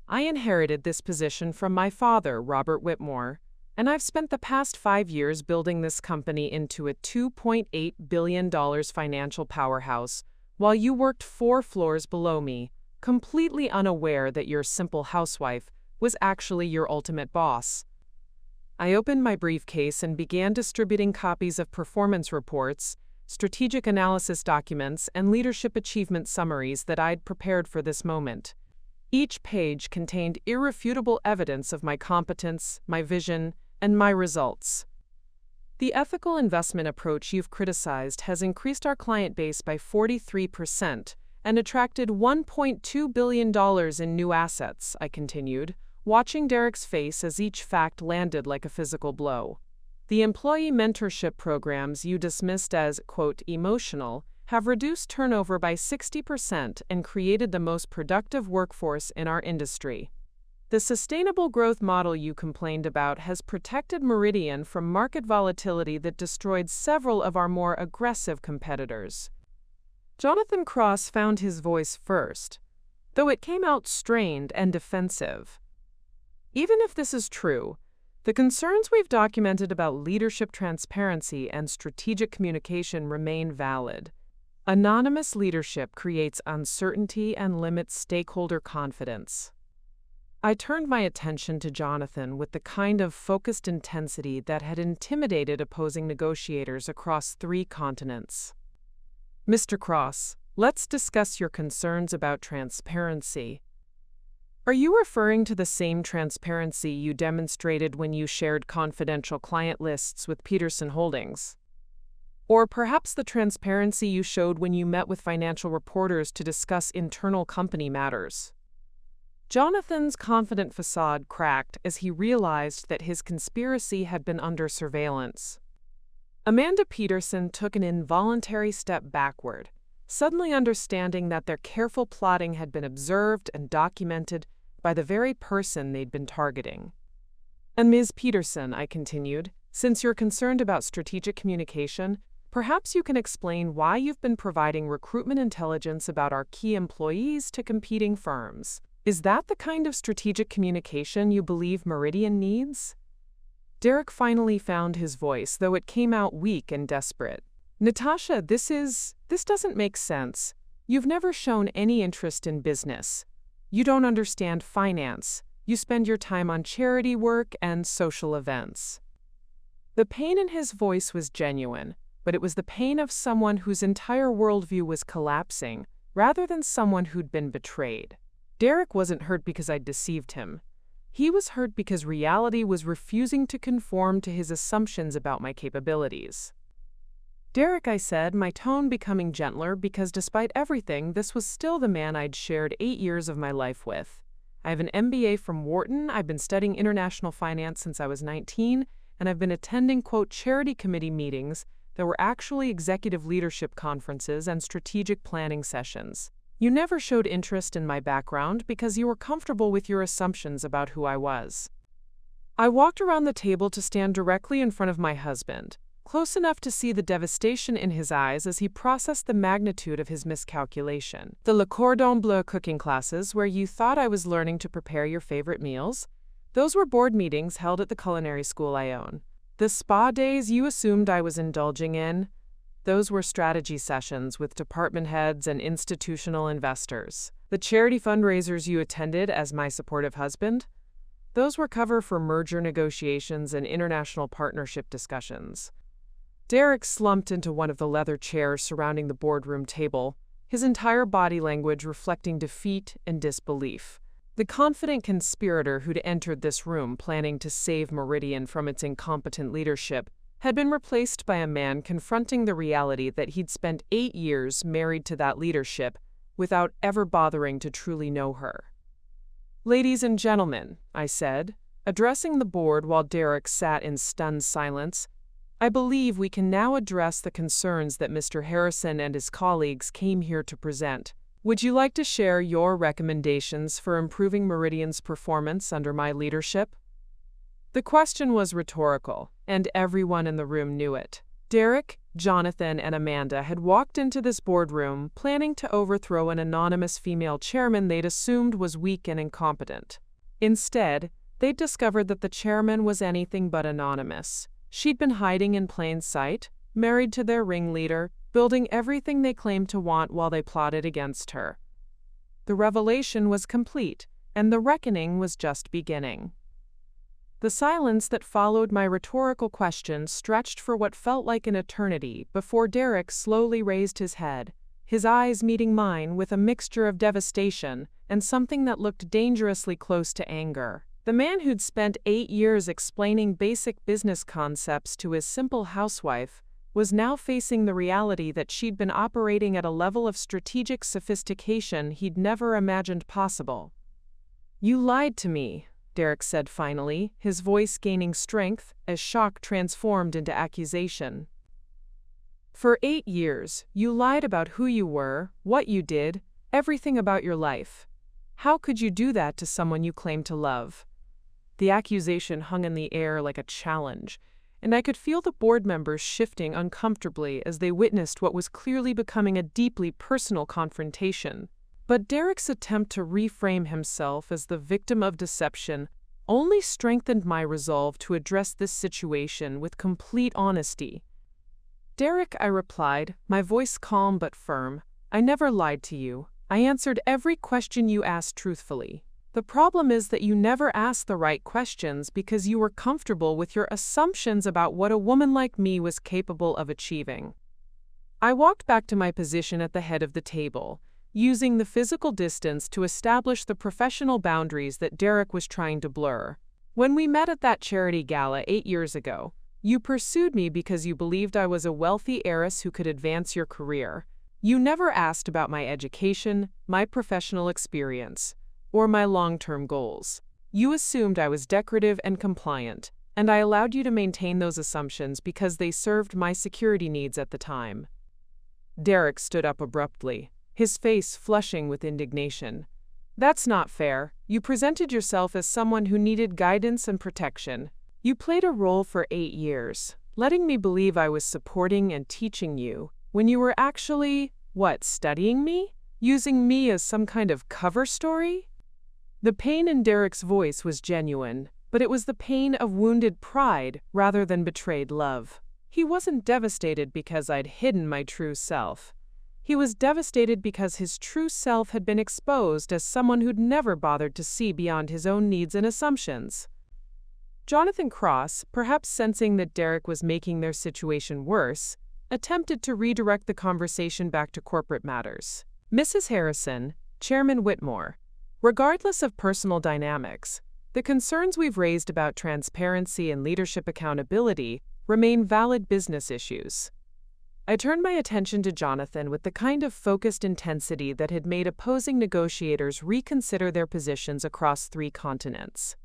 I inherited this position from my father, Robert Whitmore, and I've spent the past 5 years building this company into a $2.8 billion financial powerhouse, while you worked 4 floors below me, completely unaware that your simple housewife was actually your ultimate boss." I opened my briefcase and began distributing copies of performance reports, strategic analysis documents, and leadership achievement summaries that I'd prepared for this moment. Each page contained irrefutable evidence of my competence, my vision, and my results. "The ethical investment approach you've criticized has increased our client base by 43% and attracted $1.2 billion in new assets," I continued, watching Derek's face as each fact landed like a physical blow. "The employee mentorship programs you dismissed as, quote, emotional, have reduced turnover by 60% and created the most productive workforce in our industry. The sustainable growth model you complained about has protected Meridian from market volatility that destroyed several of our more aggressive competitors." Jonathan Cross found his voice first, though it came out strained and defensive. "Even if this is true, the concerns we've documented about leadership transparency and strategic communication remain valid. Anonymous leadership creates uncertainty and limits stakeholder confidence." I turned my attention to Jonathan with the kind of focused intensity that had intimidated opposing negotiators across 3 continents. "Mr. Cross, let's discuss your concerns about transparency. Are you referring to the same transparency you demonstrated when you shared confidential client lists with Peterson Holdings? Or perhaps the transparency you showed when you met with financial reporters to discuss internal company matters?" Jonathan's confident facade cracked as he realized that his conspiracy had been under surveillance. Amanda Peterson took an involuntary step backward, suddenly understanding that their careful plotting had been observed and documented by the very person they'd been targeting. "And Ms. Peterson," I continued, "since you're concerned about strategic communication, Perhaps you can explain why you've been providing recruitment intelligence about our key employees to competing firms. Is that the kind of strategic communication you believe Meridian needs?" Derek finally found his voice, though it came out weak and desperate. "Natasha, this doesn't make sense. You've never shown any interest in business. You don't understand finance. You spend your time on charity work and social events." The pain in his voice was genuine, but it was the pain of someone whose entire worldview was collapsing, rather than someone who'd been betrayed. Derek wasn't hurt because I'd deceived him. He was hurt because reality was refusing to conform to his assumptions about my capabilities. "Derek," I said, my tone becoming gentler because despite everything, this was still the man I'd shared 8 years of my life with. I have an MBA from Wharton, I've been studying international finance since I was 19, and I've been attending, quote, charity committee meetings that were actually executive leadership conferences and strategic planning sessions. You never showed interest in my background because you were comfortable with your assumptions about who I was." I walked around the table to stand directly in front of my husband, close enough to see the devastation in his eyes as he processed the magnitude of his miscalculation. "The Le Cordon Bleu cooking classes where you thought I was learning to prepare your favorite meals? Those were board meetings held at the culinary school I own. The spa days you assumed I was indulging in? Those were strategy sessions with department heads and institutional investors. The charity fundraisers you attended as my supportive husband? Those were cover for merger negotiations and international partnership discussions." Derek slumped into one of the leather chairs surrounding the boardroom table, his entire body language reflecting defeat and disbelief. The confident conspirator who'd entered this room planning to save Meridian from its incompetent leadership had been replaced by a man confronting the reality that he'd spent 8 years married to that leadership without ever bothering to truly know her. "Ladies and gentlemen," I said, addressing the board while Derek sat in stunned silence, "I believe we can now address the concerns that Mr. Harrison and his colleagues came here to present. Would you like to share your recommendations for improving Meridian's performance under my leadership?" The question was rhetorical, and everyone in the room knew it. Derek, Jonathan, and Amanda had walked into this boardroom planning to overthrow an anonymous female chairman they'd assumed was weak and incompetent. Instead, they'd discovered that the chairman was anything but anonymous. She'd been hiding in plain sight, married to their ringleader, building everything they claimed to want while they plotted against her. The revelation was complete, and the reckoning was just beginning. The silence that followed my rhetorical question stretched for what felt like an eternity before Derek slowly raised his head, his eyes meeting mine with a mixture of devastation and something that looked dangerously close to anger. The man who'd spent 8 years explaining basic business concepts to his simple housewife was now facing the reality that she'd been operating at a level of strategic sophistication he'd never imagined possible. "You lied to me," Derek said finally, his voice gaining strength as shock transformed into accusation. "For 8 years, you lied about who you were, what you did, everything about your life. How could you do that to someone you claim to love?" The accusation hung in the air like a challenge, and I could feel the board members shifting uncomfortably as they witnessed what was clearly becoming a deeply personal confrontation. But Derek's attempt to reframe himself as the victim of deception only strengthened my resolve to address this situation with complete honesty. "Derek," I replied, my voice calm but firm, "I never lied to you. I answered every question you asked truthfully. The problem is that you never asked the right questions because you were comfortable with your assumptions about what a woman like me was capable of achieving." I walked back to my position at the head of the table, using the physical distance to establish the professional boundaries that Derek was trying to blur. "When we met at that charity gala 8 years ago, you pursued me because you believed I was a wealthy heiress who could advance your career. You never asked about my education, my professional experience, or my long-term goals. You assumed I was decorative and compliant, and I allowed you to maintain those assumptions because they served my security needs at the time." Derek stood up abruptly, his face flushing with indignation. "That's not fair. You presented yourself as someone who needed guidance and protection. You played a role for 8 years, letting me believe I was supporting and teaching you when you were actually, studying me? Using me as some kind of cover story? The pain in Derek's voice was genuine, but it was the pain of wounded pride rather than betrayed love. He wasn't devastated because I'd hidden my true self. He was devastated because his true self had been exposed as someone who'd never bothered to see beyond his own needs and assumptions. Jonathan Cross, perhaps sensing that Derek was making their situation worse, attempted to redirect the conversation back to corporate matters. Mrs. Harrison, Chairman Whitmore, regardless of personal dynamics, the concerns we've raised about transparency and leadership accountability remain valid business issues. I turned my attention to Jonathan with the kind of focused intensity that had made opposing negotiators reconsider their positions across 3 continents.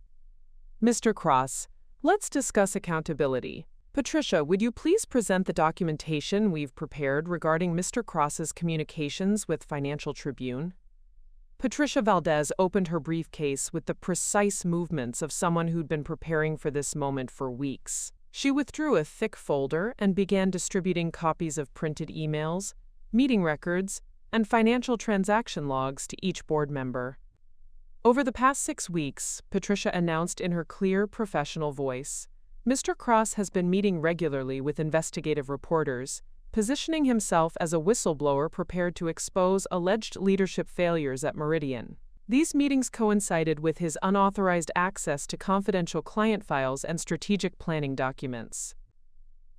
Mr. Cross, let's discuss accountability. Patricia, would you please present the documentation we've prepared regarding Mr. Cross's communications with Financial Tribune? Patricia Valdez opened her briefcase with the precise movements of someone who'd been preparing for this moment for weeks. She withdrew a thick folder and began distributing copies of printed emails, meeting records, and financial transaction logs to each board member. Over the past 6 weeks, Patricia announced in her clear, professional voice, Mr. Cross has been meeting regularly with investigative reporters, positioning himself as a whistleblower prepared to expose alleged leadership failures at Meridian. These meetings coincided with his unauthorized access to confidential client files and strategic planning documents.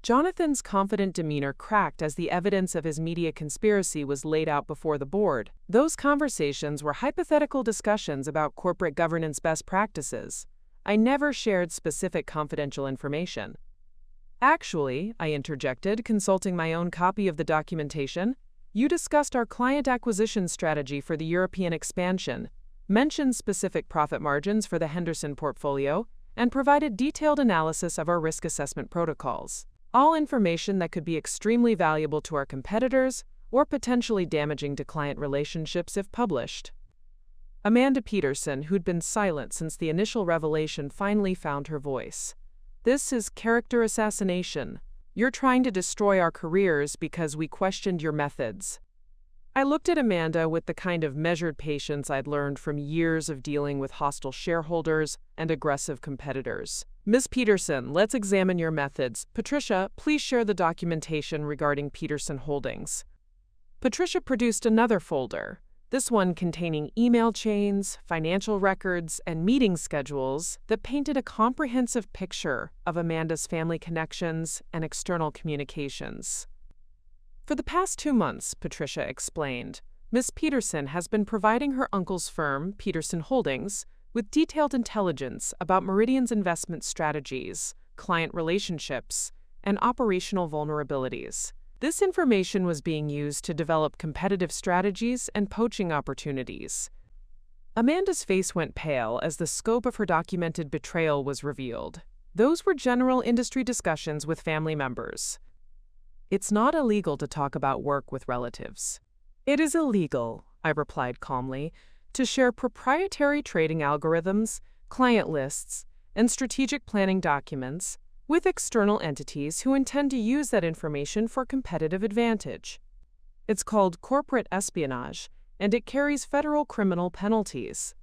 Jonathan's confident demeanor cracked as the evidence of his media conspiracy was laid out before the board. Those conversations were hypothetical discussions about corporate governance best practices. I never shared specific confidential information. Actually, I interjected, consulting my own copy of the documentation, you discussed our client acquisition strategy for the European expansion, mentioned specific profit margins for the Henderson portfolio, and provided detailed analysis of our risk assessment protocols. All information that could be extremely valuable to our competitors or potentially damaging to client relationships if published. Amanda Peterson, who'd been silent since the initial revelation, finally found her voice. This is character assassination. You're trying to destroy our careers because we questioned your methods. I looked at Amanda with the kind of measured patience I'd learned from years of dealing with hostile shareholders and aggressive competitors. Ms. Peterson, let's examine your methods. Patricia, please share the documentation regarding Peterson Holdings. Patricia produced another folder, this one containing email chains, financial records, and meeting schedules that painted a comprehensive picture of Amanda's family connections and external communications. For the past 2 months, Patricia explained, Ms. Peterson has been providing her uncle's firm, Peterson Holdings, with detailed intelligence about Meridian's investment strategies, client relationships, and operational vulnerabilities. This information was being used to develop competitive strategies and poaching opportunities. Amanda's face went pale as the scope of her documented betrayal was revealed. Those were general industry discussions with family members. It's not illegal to talk about work with relatives. It is illegal, I replied calmly, to share proprietary trading algorithms, client lists, and strategic planning documents with external entities who intend to use that information for competitive advantage. It's called corporate espionage, and it carries federal criminal penalties.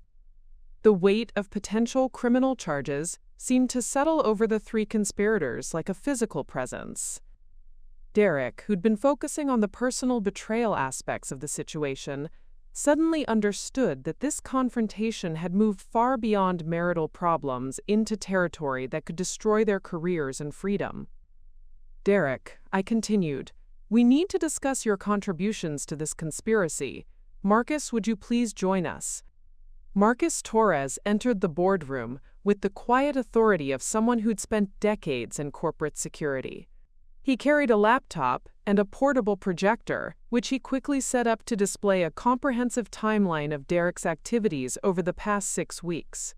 The weight of potential criminal charges seemed to settle over the 3 conspirators like a physical presence. Derek, who'd been focusing on the personal betrayal aspects of the situation, suddenly understood that this confrontation had moved far beyond marital problems into territory that could destroy their careers and freedom. Derek, I continued, we need to discuss your contributions to this conspiracy. Marcus, would you please join us? Marcus Torres entered the boardroom with the quiet authority of someone who'd spent decades in corporate security. He carried a laptop and a portable projector, which he quickly set up to display a comprehensive timeline of Derek's activities over the past 6 weeks.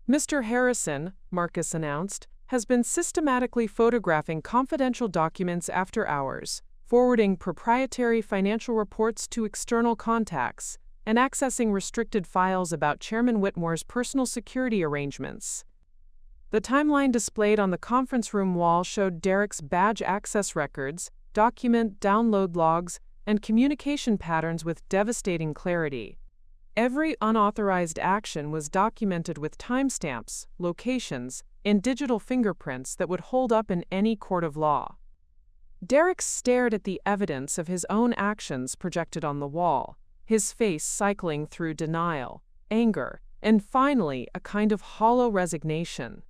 Mr. Harrison, Marcus announced, has been systematically photographing confidential documents after hours, forwarding proprietary financial reports to external contacts, and accessing restricted files about Chairman Whitmore's personal security arrangements. The timeline displayed on the conference room wall showed Derek's badge access records, document download logs, and communication patterns with devastating clarity. Every unauthorized action was documented with timestamps, locations, and digital fingerprints that would hold up in any court of law. Derek stared at the evidence of his own actions projected on the wall, his face cycling through denial, anger, and finally a kind of hollow resignation.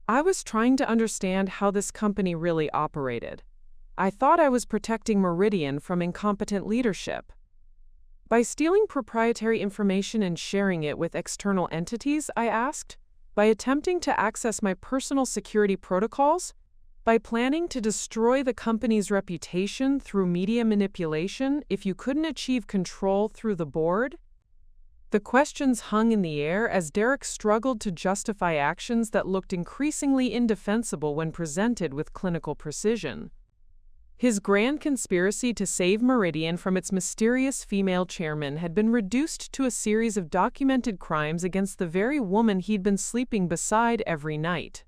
I was trying to understand how this company really operated. I thought I was protecting Meridian from incompetent leadership. By stealing proprietary information and sharing it with external entities, I asked? By attempting to access my personal security protocols? By planning to destroy the company's reputation through media manipulation if you couldn't achieve control through the board? The questions hung in the air as Derek struggled to justify actions that looked increasingly indefensible when presented with clinical precision. His grand conspiracy to save Meridian from its mysterious female chairman had been reduced to a series of documented crimes against the very woman he'd been sleeping beside every night.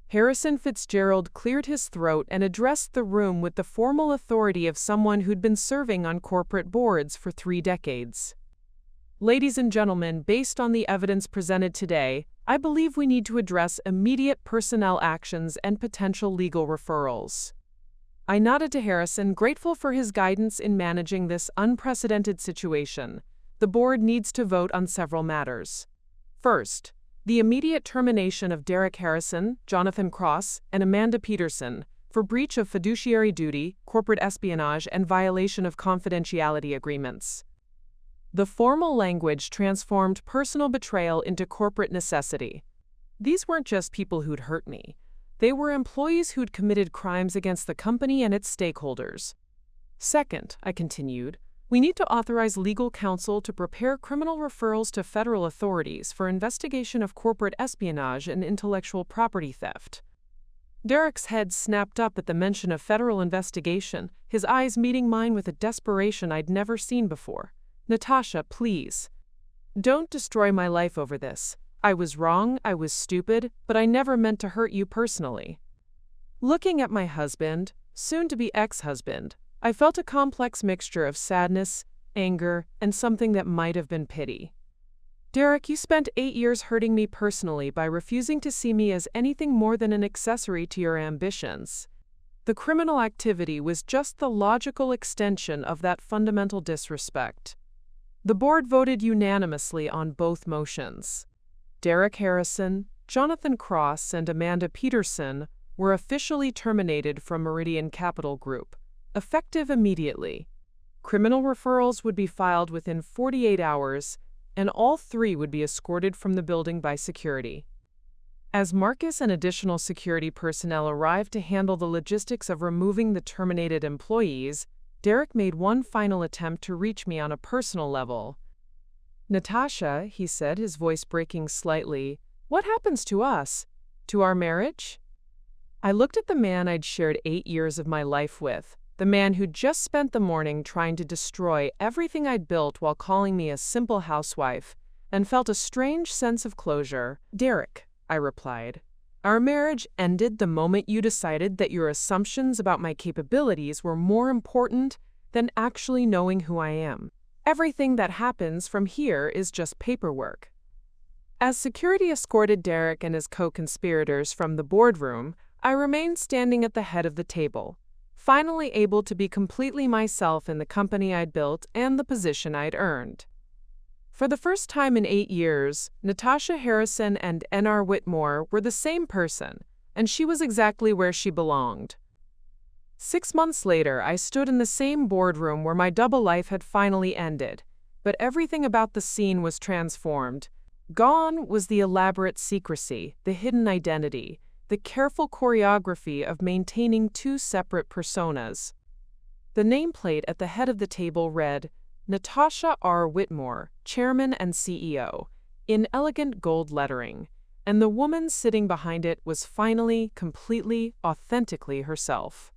Harrison Fitzgerald cleared his throat and addressed the room with the formal authority of someone who'd been serving on corporate boards for 3 decades. Ladies and gentlemen, based on the evidence presented today, I believe we need to address immediate personnel actions and potential legal referrals. I nodded to Harrison, grateful for his guidance in managing this unprecedented situation. The board needs to vote on several matters. First, the immediate termination of Derek Harrison, Jonathan Cross, and Amanda Peterson for breach of fiduciary duty, corporate espionage, and violation of confidentiality agreements. The formal language transformed personal betrayal into corporate necessity. These weren't just people who'd hurt me. They were employees who'd committed crimes against the company and its stakeholders. Second, I continued, we need to authorize legal counsel to prepare criminal referrals to federal authorities for investigation of corporate espionage and intellectual property theft. Derek's head snapped up at the mention of federal investigation, his eyes meeting mine with a desperation I'd never seen before. Natasha, please. Don't destroy my life over this. I was wrong, I was stupid, but I never meant to hurt you personally. Looking at my husband, soon-to-be ex-husband, I felt a complex mixture of sadness, anger, and something that might have been pity. Derek, you spent 8 years hurting me personally by refusing to see me as anything more than an accessory to your ambitions. The criminal activity was just the logical extension of that fundamental disrespect. The board voted unanimously on both motions. Derek Harrison, Jonathan Cross, and Amanda Peterson were officially terminated from Meridian Capital Group, effective immediately. Criminal referrals would be filed within 48 hours, and all 3 would be escorted from the building by security. As Marcus and additional security personnel arrived to handle the logistics of removing the terminated employees, Derek made one final attempt to reach me on a personal level. Natasha, he said, his voice breaking slightly, what happens to us? To our marriage? I looked at the man I'd shared 8 years of my life with, the man who'd just spent the morning trying to destroy everything I'd built while calling me a simple housewife, and felt a strange sense of closure. Derek, I replied, our marriage ended the moment you decided that your assumptions about my capabilities were more important than actually knowing who I am. Everything that happens from here is just paperwork. As security escorted Derek and his co-conspirators from the boardroom, I remained standing at the head of the table, finally able to be completely myself in the company I'd built and the position I'd earned. For the first time in 8 years, Natasha Harrison and N.R. Whitmore were the same person, and she was exactly where she belonged. 6 months later, I stood in the same boardroom where my double life had finally ended, but everything about the scene was transformed. Gone was the elaborate secrecy, the hidden identity, the careful choreography of maintaining 2 separate personas. The nameplate at the head of the table read, Natasha R. Whitmore, Chairman and CEO, in elegant gold lettering, and the woman sitting behind it was finally, completely, authentically herself.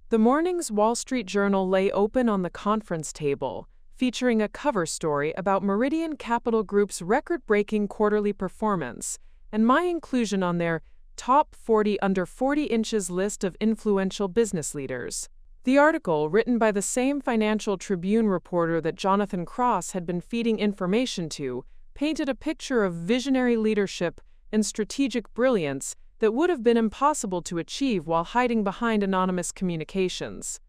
The morning's Wall Street Journal lay open on the conference table, featuring a cover story about Meridian Capital Group's record-breaking quarterly performance and my inclusion on their top 40 under 40 inches list of influential business leaders. The article, written by the same Financial Tribune reporter that Jonathan Cross had been feeding information to, painted a picture of visionary leadership and strategic brilliance that would have been impossible to achieve while hiding behind anonymous communications.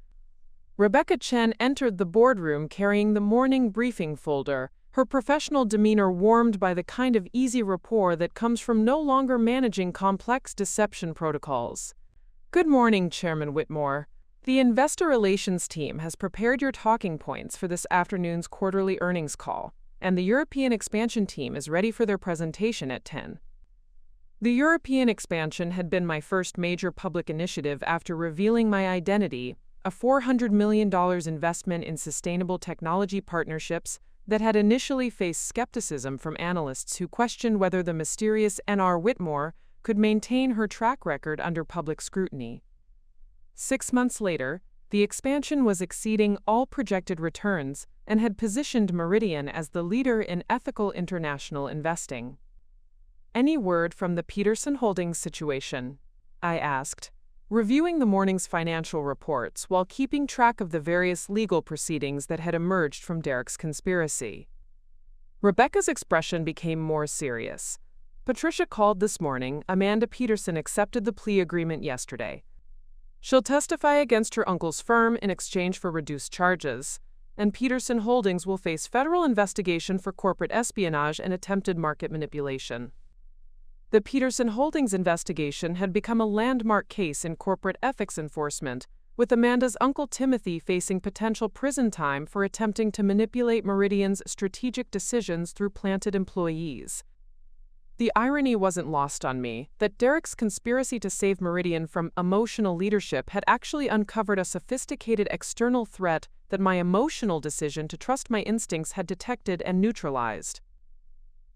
Rebecca Chen entered the boardroom carrying the morning briefing folder, her professional demeanor warmed by the kind of easy rapport that comes from no longer managing complex deception protocols. "Good morning, Chairman Whitmore. The Investor Relations team has prepared your talking points for this afternoon's quarterly earnings call, and the European expansion team is ready for their presentation at 10. The European expansion had been my first major public initiative after revealing my identity, a $400 million investment in sustainable technology partnerships that had initially faced skepticism from analysts who questioned whether the mysterious N.R. Whitmore could maintain her track record under public scrutiny. 6 months later, the expansion was exceeding all projected returns and had positioned Meridian as the leader in ethical international investing. "Any word from the Peterson Holdings situation?" I asked, reviewing the morning's financial reports while keeping track of the various legal proceedings that had emerged from Derek's conspiracy. Rebecca's expression became more serious. "Patricia called this morning. Amanda Peterson accepted the plea agreement yesterday. She'll testify against her uncle's firm in exchange for reduced charges, and Peterson Holdings will face federal investigation for corporate espionage and attempted market manipulation." The Peterson Holdings investigation had become a landmark case in corporate ethics enforcement, with Amanda's uncle Timothy facing potential prison time for attempting to manipulate Meridian's strategic decisions through planted employees. The irony wasn't lost on me that Derek's conspiracy to save Meridian from emotional leadership had actually uncovered a sophisticated external threat that my emotional decision to trust my instincts had detected and neutralized.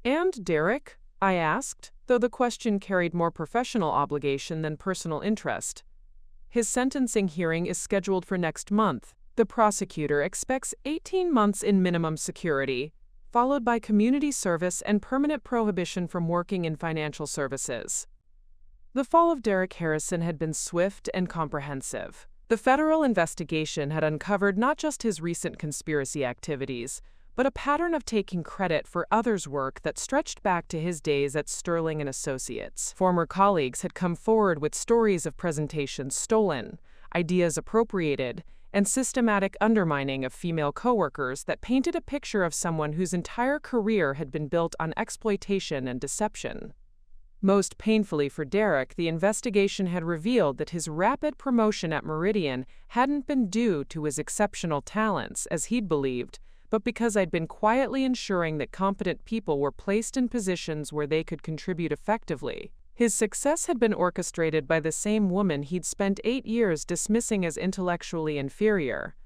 "And Derek?" I asked, though the question carried more professional obligation than personal interest. "His sentencing hearing is scheduled for next month. The prosecutor expects 18 months in minimum security, followed by community service and permanent prohibition from working in financial services." The fall of Derek Harrison had been swift and comprehensive. The federal investigation had uncovered not just his recent conspiracy activities, but a pattern of taking credit for others' work that stretched back to his days at Sterling & Associates. Former colleagues had come forward with stories of presentations stolen, ideas appropriated, and systematic undermining of female coworkers that painted a picture of someone whose entire career had been built on exploitation and deception. Most painfully for Derek, the investigation had revealed that his rapid promotion at Meridian hadn't been due to his exceptional talents, as he'd believed, but because I'd been quietly ensuring that competent people were placed in positions where they could contribute effectively. His success had been orchestrated by the same woman he'd spent 8 years dismissing as intellectually inferior.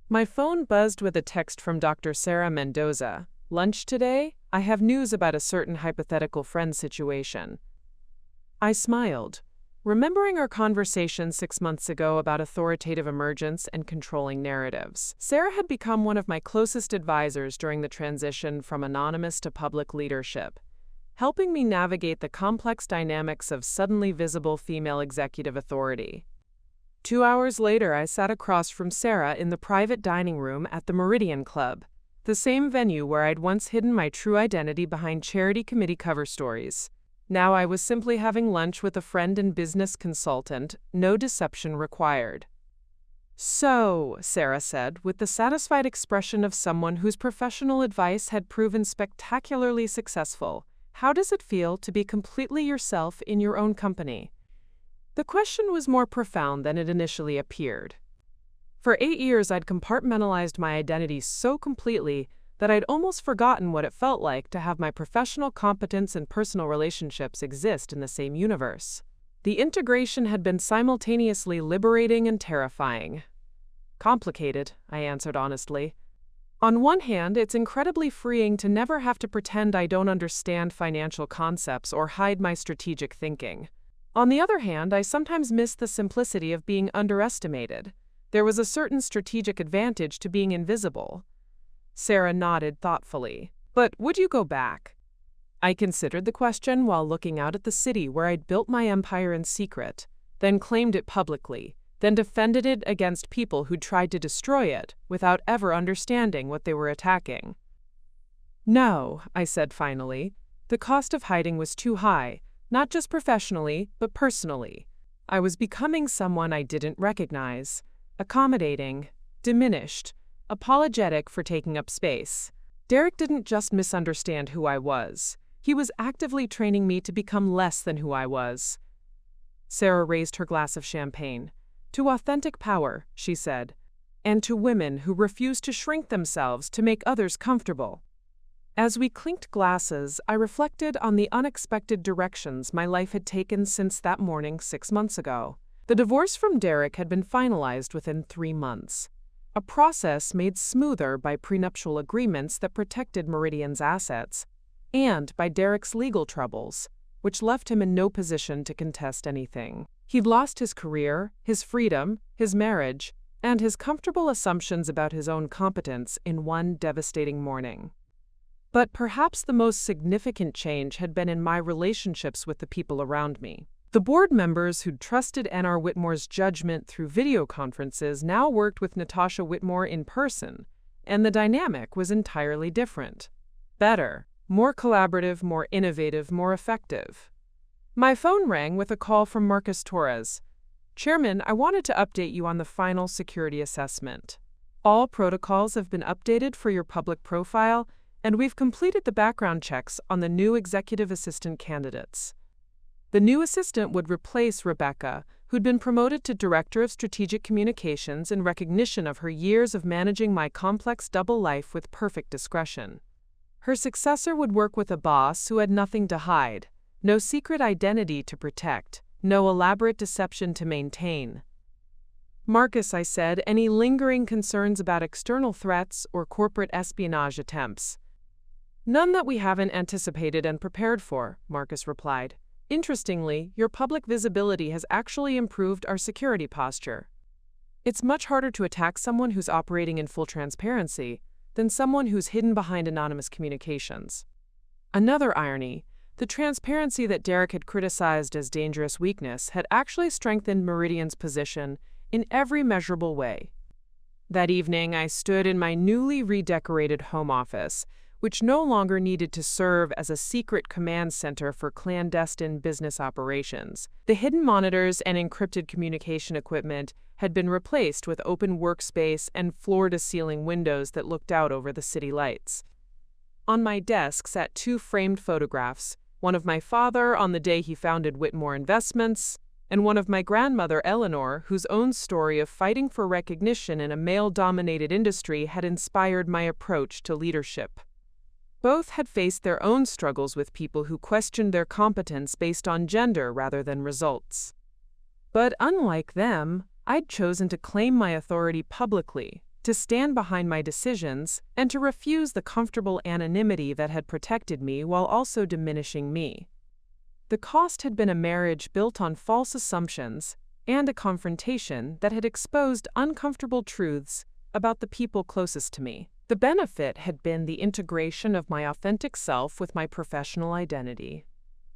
My phone buzzed with a text from Dr. Sarah Mendoza. "Lunch today? I have news about a certain hypothetical friend situation." I smiled, remembering our conversation 6 months ago about authoritative emergence and controlling narratives. Sarah had become one of my closest advisors during the transition from anonymous to public leadership, helping me navigate the complex dynamics of suddenly visible female executive authority. 2 hours later, I sat across from Sarah in the private dining room at the Meridian Club, the same venue where I'd once hidden my true identity behind charity committee cover stories. Now I was simply having lunch with a friend and business consultant, no deception required. "So," Sarah said, with the satisfied expression of someone whose professional advice had proven spectacularly successful, "how does it feel to be completely yourself in your own company?" The question was more profound than it initially appeared. For 8 years I'd compartmentalized my identity so completely that I'd almost forgotten what it felt like to have my professional competence and personal relationships exist in the same universe. The integration had been simultaneously liberating and terrifying. "Complicated," I answered honestly. "On one hand, it's incredibly freeing to never have to pretend I don't understand financial concepts or hide my strategic thinking. On the other hand, I sometimes miss the simplicity of being underestimated. There was a certain strategic advantage to being invisible." Sarah nodded thoughtfully. "But would you go back?" I considered the question while looking out at the city where I'd built my empire in secret, then claimed it publicly, then defended it against people who tried to destroy it without ever understanding what they were attacking. No, I said finally. The cost of hiding was too high, not just professionally, but personally. I was becoming someone I didn't recognize, accommodating, diminished, apologetic for taking up space. Derek didn't just misunderstand who I was. He was actively training me to become less than who I was. Sarah raised her glass of champagne. To authentic power, she said, and to women who refuse to shrink themselves to make others comfortable. As we clinked glasses, I reflected on the unexpected directions my life had taken since that morning 6 months ago. The divorce from Derek had been finalized within 3 months, a process made smoother by prenuptial agreements that protected Meridian's assets, and by Derek's legal troubles, which left him in no position to contest anything. He'd lost his career, his freedom, his marriage, and his comfortable assumptions about his own competence in one devastating morning. But perhaps the most significant change had been in my relationships with the people around me. The board members who'd trusted N.R. Whitmore's judgment through video conferences now worked with Natasha Whitmore in person, and the dynamic was entirely different. Better, more collaborative, more innovative, more effective. My phone rang with a call from Marcus Torres. Chairman, I wanted to update you on the final security assessment. All protocols have been updated for your public profile, and we've completed the background checks on the new executive assistant candidates. The new assistant would replace Rebecca, who'd been promoted to Director of Strategic Communications in recognition of her years of managing my complex double life with perfect discretion. Her successor would work with a boss who had nothing to hide, no secret identity to protect, no elaborate deception to maintain. Marcus, I said, any lingering concerns about external threats or corporate espionage attempts? None that we haven't anticipated and prepared for, Marcus replied. Interestingly, your public visibility has actually improved our security posture. It's much harder to attack someone who's operating in full transparency than someone who's hidden behind anonymous communications. Another irony, the transparency that Derek had criticized as dangerous weakness had actually strengthened Meridian's position in every measurable way. That evening, I stood in my newly redecorated home office, which no longer needed to serve as a secret command center for clandestine business operations. The hidden monitors and encrypted communication equipment had been replaced with open workspace and floor-to-ceiling windows that looked out over the city lights. On my desk sat 2 framed photographs, one of my father on the day he founded Whitmore Investments, and one of my grandmother Eleanor, whose own story of fighting for recognition in a male-dominated industry had inspired my approach to leadership. Both had faced their own struggles with people who questioned their competence based on gender rather than results. But unlike them, I'd chosen to claim my authority publicly, to stand behind my decisions, and to refuse the comfortable anonymity that had protected me while also diminishing me. The cost had been a marriage built on false assumptions and a confrontation that had exposed uncomfortable truths about the people closest to me. The benefit had been the integration of my authentic self with my professional identity,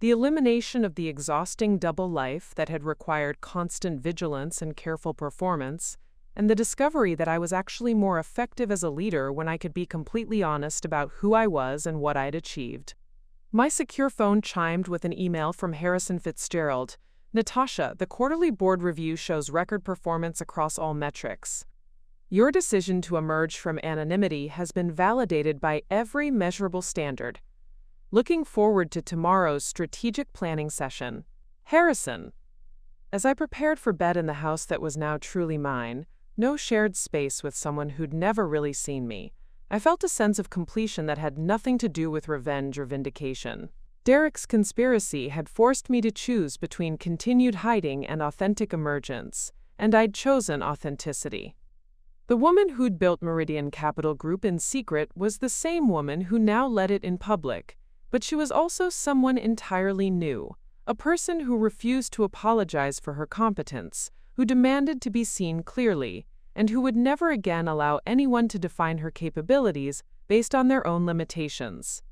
the elimination of the exhausting double life that had required constant vigilance and careful performance, and the discovery that I was actually more effective as a leader when I could be completely honest about who I was and what I'd achieved. My secure phone chimed with an email from Harrison Fitzgerald. Natasha, the quarterly board review shows record performance across all metrics. Your decision to emerge from anonymity has been validated by every measurable standard. Looking forward to tomorrow's strategic planning session. Harrison. As I prepared for bed in the house that was now truly mine, no shared space with someone who'd never really seen me, I felt a sense of completion that had nothing to do with revenge or vindication. Derek's conspiracy had forced me to choose between continued hiding and authentic emergence, and I'd chosen authenticity. The woman who'd built Meridian Capital Group in secret was the same woman who now led it in public, but she was also someone entirely new, a person who refused to apologize for her competence, who demanded to be seen clearly, and who would never again allow anyone to define her capabilities based on their own limitations.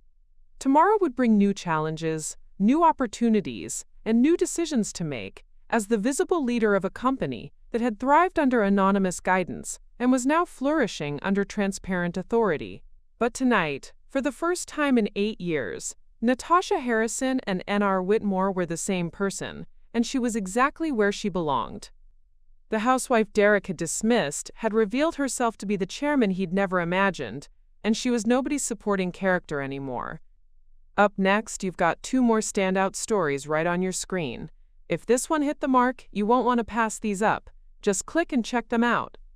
Tomorrow would bring new challenges, new opportunities, and new decisions to make. As the visible leader of a company that had thrived under anonymous guidance and was now flourishing under transparent authority. But tonight, for the first time in 8 years, Natasha Harrison and N.R. Whitmore were the same person, and she was exactly where she belonged. The housewife Derek had dismissed had revealed herself to be the chairman he'd never imagined, and she was nobody's supporting character anymore. Up next, you've got 2 more standout stories right on your screen. If this one hit the mark, you won't want to pass these up. Just click and check them out.